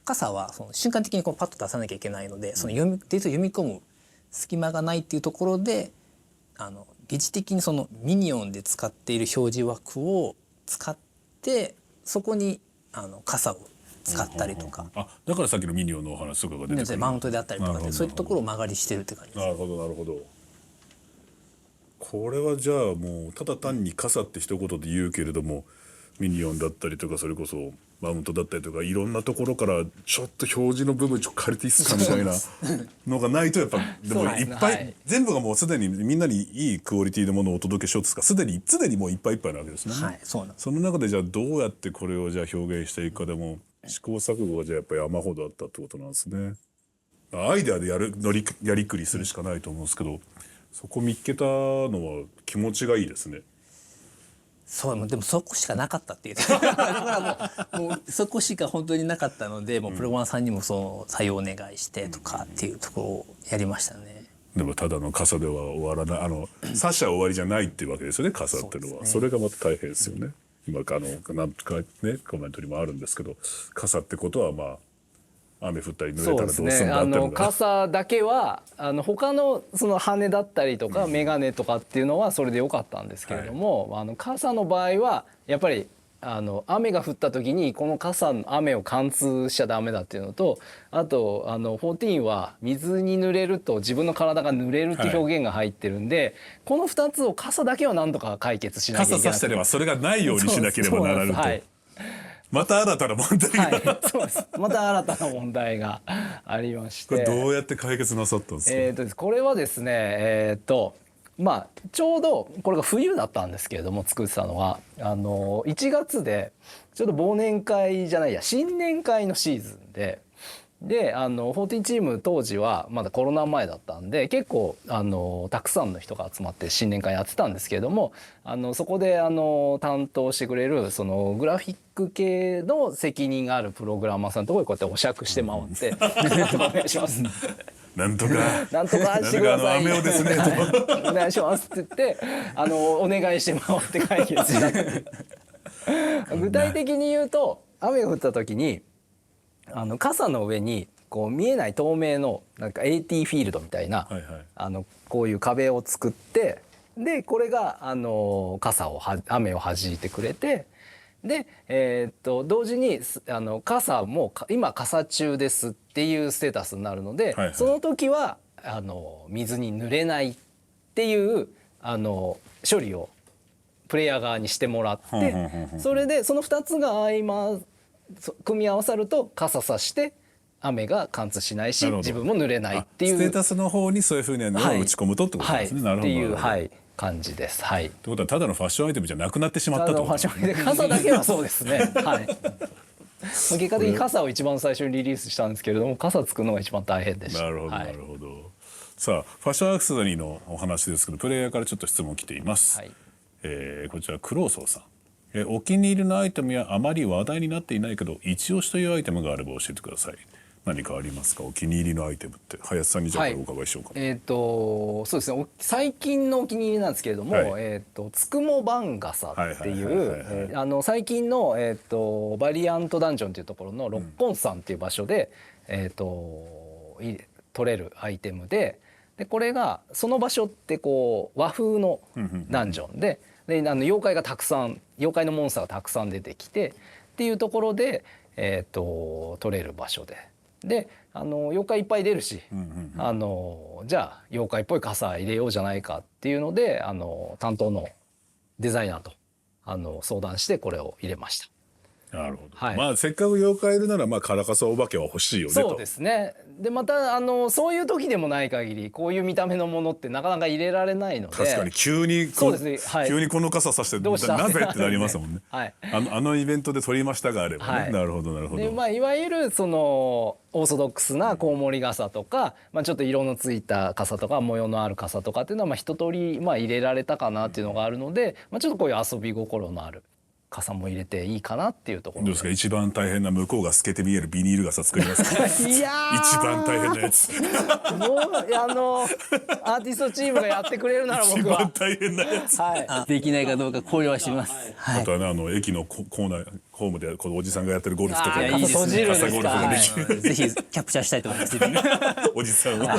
傘はその瞬間的にこうパッと出さなきゃいけないので、そのデータを読み込む隙間がないっていうところで、疑似的にそのミニオンで使っている表示枠を使ってそこに傘を使ったりとか、だからさっきのミニオンのお話とかが出てくる、マウントであったりとかで、そういうところを間借りしてるって感じです。なるほどなるほど。これはじゃあもうただ単に傘って一言で言うけれども、ミニオンだったりとかそれこそマウントだったりとかいろんなところからちょっと表示の部分借りていいっすかみたいなのがないとやっぱでもいっぱい、全部がもうすでにみんなにいいクオリティのものをお届けしようとすか、すでにもういっぱいいっぱいなわけですね。はい、そうなんです。その中でじゃあどうやってこれをじゃあ表現していくかでも試行錯誤がじゃあやっぱり山ほどあったってことなんですね。アイデアでやりくりするしかないと思うんですけど、そこ見っけたのは気持ちがいいですね。そうでもそこしかなかったっていうだからもうそこしか本当になかったので、もうプログラマーさんにもその採用お願いしてとかっていうところをやりましたね。でもただの傘では終わらない、刺しゃ終わりじゃないっていうわけですよね、傘っていうのは。それがまた大変ですよね。今なんとかねコメントにもあるんですけど、傘ってことはまあ雨降ったり濡れたらどうするんだっていうのが、傘だけは他のその羽だったりとか眼鏡とかっていうのはそれでよかったんですけれども、傘の場合はやっぱり雨が降った時にこの傘の雨を貫通しちゃダメだっていうのと、あと14は水に濡れると自分の体が濡れるっていう表現が入ってるんで、この2つを傘だけはなんとか解決しなきゃいけない。傘さしてればそれがないようにしなければならぬと。また新たな問題が、そうです。また新たな問題がありまして、これどうやって解決なさったんですか？これはですねまあちょうどこれが冬だったんですけれども、作ってたのは1月でちょうど忘年会じゃないや新年会のシーズンで。14チーム当時はまだコロナ前だったんで結構たくさんの人が集まって新年会やってたんですけれども、そこで担当してくれるそのグラフィック系の責任があるプログラマーさんのところにこうやってお酌して回って「お願いします」なんとかしてください。雨をですねお願いしますって言ってお願いして回って解決した。具体的に言うと雨が降った時に傘の上にこう見えない透明のなんか AT フィールドみたいな、こういう壁を作って、でこれが雨を弾いてくれて、で同時に傘も今傘中ですっていうステータスになるので、その時は水に濡れないっていう処理をプレイヤー側にしてもらって、それでその2つが組み合わさると傘さして雨が貫通しないし自分も濡れないっていうステータスの方にそういうふうに打ち込むとってことですね。なるほど。っていう感じです。はい。ということはただのファッションアイテムじゃなくなってしまったと。傘だけはそうですね。はい。結果的に傘を一番最初にリリースしたんですけれども、傘作るのが一番大変でした。なるほどなるほど。さあファッションアクセサリーのお話ですけど、プレイヤーからちょっと質問来ています。こちらクローソーさん。お気に入りのアイテムやあまり話題になっていないけど一押しというアイテムがあれば教えてください。何かありますか？お気に入りのアイテムって。林さんにじゃあお伺いしようかな。そうですね、最近のお気に入りなんですけれども、つくも番傘っていう最近のバリアントダンジョンというところの六根山っていう場所で取れるアイテムで、これがその場所ってこう和風のダンジョンで、妖怪のモンスターがたくさん出てきてっていうところで、取れる場所で妖怪いっぱい出るし、じゃあ妖怪っぽい傘入れようじゃないかっていうので担当のデザイナーと相談してこれを入れました。なるほど、はいまあせっかく妖怪いるならまあカラカサお化けは欲しいよねと。そうですね。でまたそういう時でもない限りこういう見た目のものってなかなか入れられないので。確かに急にそうですね、はい、急にこの傘さしてどうしたなぜってなりますもんね。はい、あのイベントで撮りましたがあればね、はい、なるほどなるほど。でまあいわゆるそのオーソドックスなコウモリ傘とか、まあ、ちょっと色のついた傘とか模様のある傘とかっていうのはまあ一通りまあ入れられたかなっていうのがあるので、まあ、ちょっとこういう遊び心のある傘も入れていいかなっていうところどうですか、一番大変な向こうが透けて見えるビニール傘作りますかいやー一番大変なやつもうアーティストチームがやってくれるなら一僕は番大変なやつ、はいできないかどうか考慮はしてみます。はい。あとはね駅のコーナーホームでこのおじさんがやってるゴルフとかあーいいですね傘閉じるんですか傘ゴルフができるぜひキャプチャーしたいと思います。おじさんは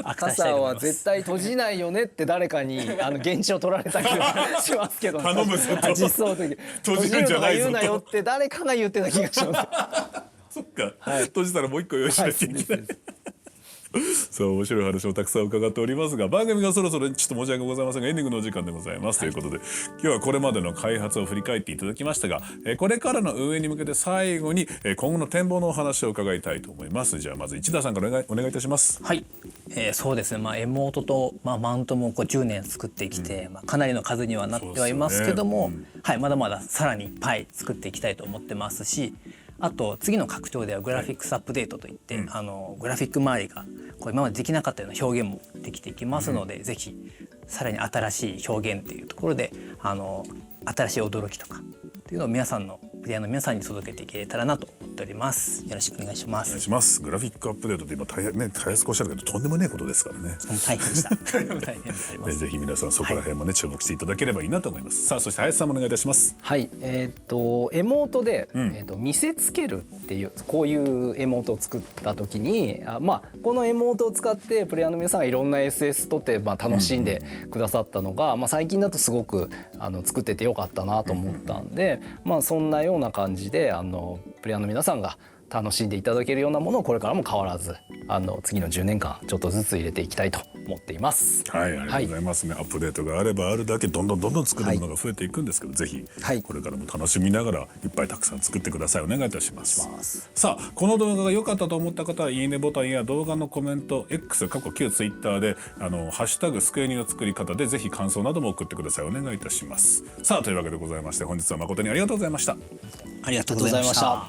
アクターしたい傘と思います。は絶対閉じないよねって誰かに現地を取られた気がしますけど、頼むぞと実装の時閉じるんじゃないぞと閉じるとか言うなよって誰かが言ってた気がしますそっか、閉じたらもう一個用意しなきゃいけない、そう面白い話をたくさん伺っておりますが、番組がそろそろちょっと申し訳ございませんがエンディングのお時間でございます、ということで今日はこれまでの開発を振り返っていただきましたが、これからの運営に向けて最後に今後の展望のお話を伺いたいと思います。じゃあまず市田さんからお願いいたします。はい、そうですね、エモートと、マウントもこう10年作ってきて、かなりの数にはなってはいますけども、はい、まだまださらにいっぱい作っていきたいと思ってますし、あと次の拡張ではグラフィックスアップデートといって、グラフィック周りがこう今までできなかったような表現もできていきますので、ぜひさらに新しい表現っていうところで新しい驚きとかっていうのを皆さんのプレイヤーの皆さんに届けていけたらなと思っております。よろしくお願いしまお願いす。します。グラフィックアップデートって今大変ね、たやすくおっしゃるけどとんでもねえことですからね。大変でした。大変であります。ぜひ皆さんそこら辺もね、注目していただければいいなと思います。さあそして林さんもお願いいたします。はいエモートで、見せつけるっていうこういうエモートを作った時にこのエモートを使ってプレイヤーの皆さんがいろんな SS とって楽しんでくださったのが、最近だとすごく作っててよかったなと思ったんで、そんなような感じでプレイヤーの皆さんが楽しんでいただけるようなものをこれからも変わらず次の10年間ちょっとずつ入れていきたいと思っています。はい、ありがとうございますね、アップデートがあればあるだけどんどん作るものが増えていくんですけど、ぜひこれからも楽しみながらいっぱいたくさん作ってください。お願いいたします。さあこの動画が良かったと思った方はいいねボタンや動画のコメント X 過去旧 Twitter でハッシュタグスクエニの作り方でぜひ感想なども送ってください。お願いいたします。さあというわけでございまして本日は誠にありがとうございました。ありがとうございました。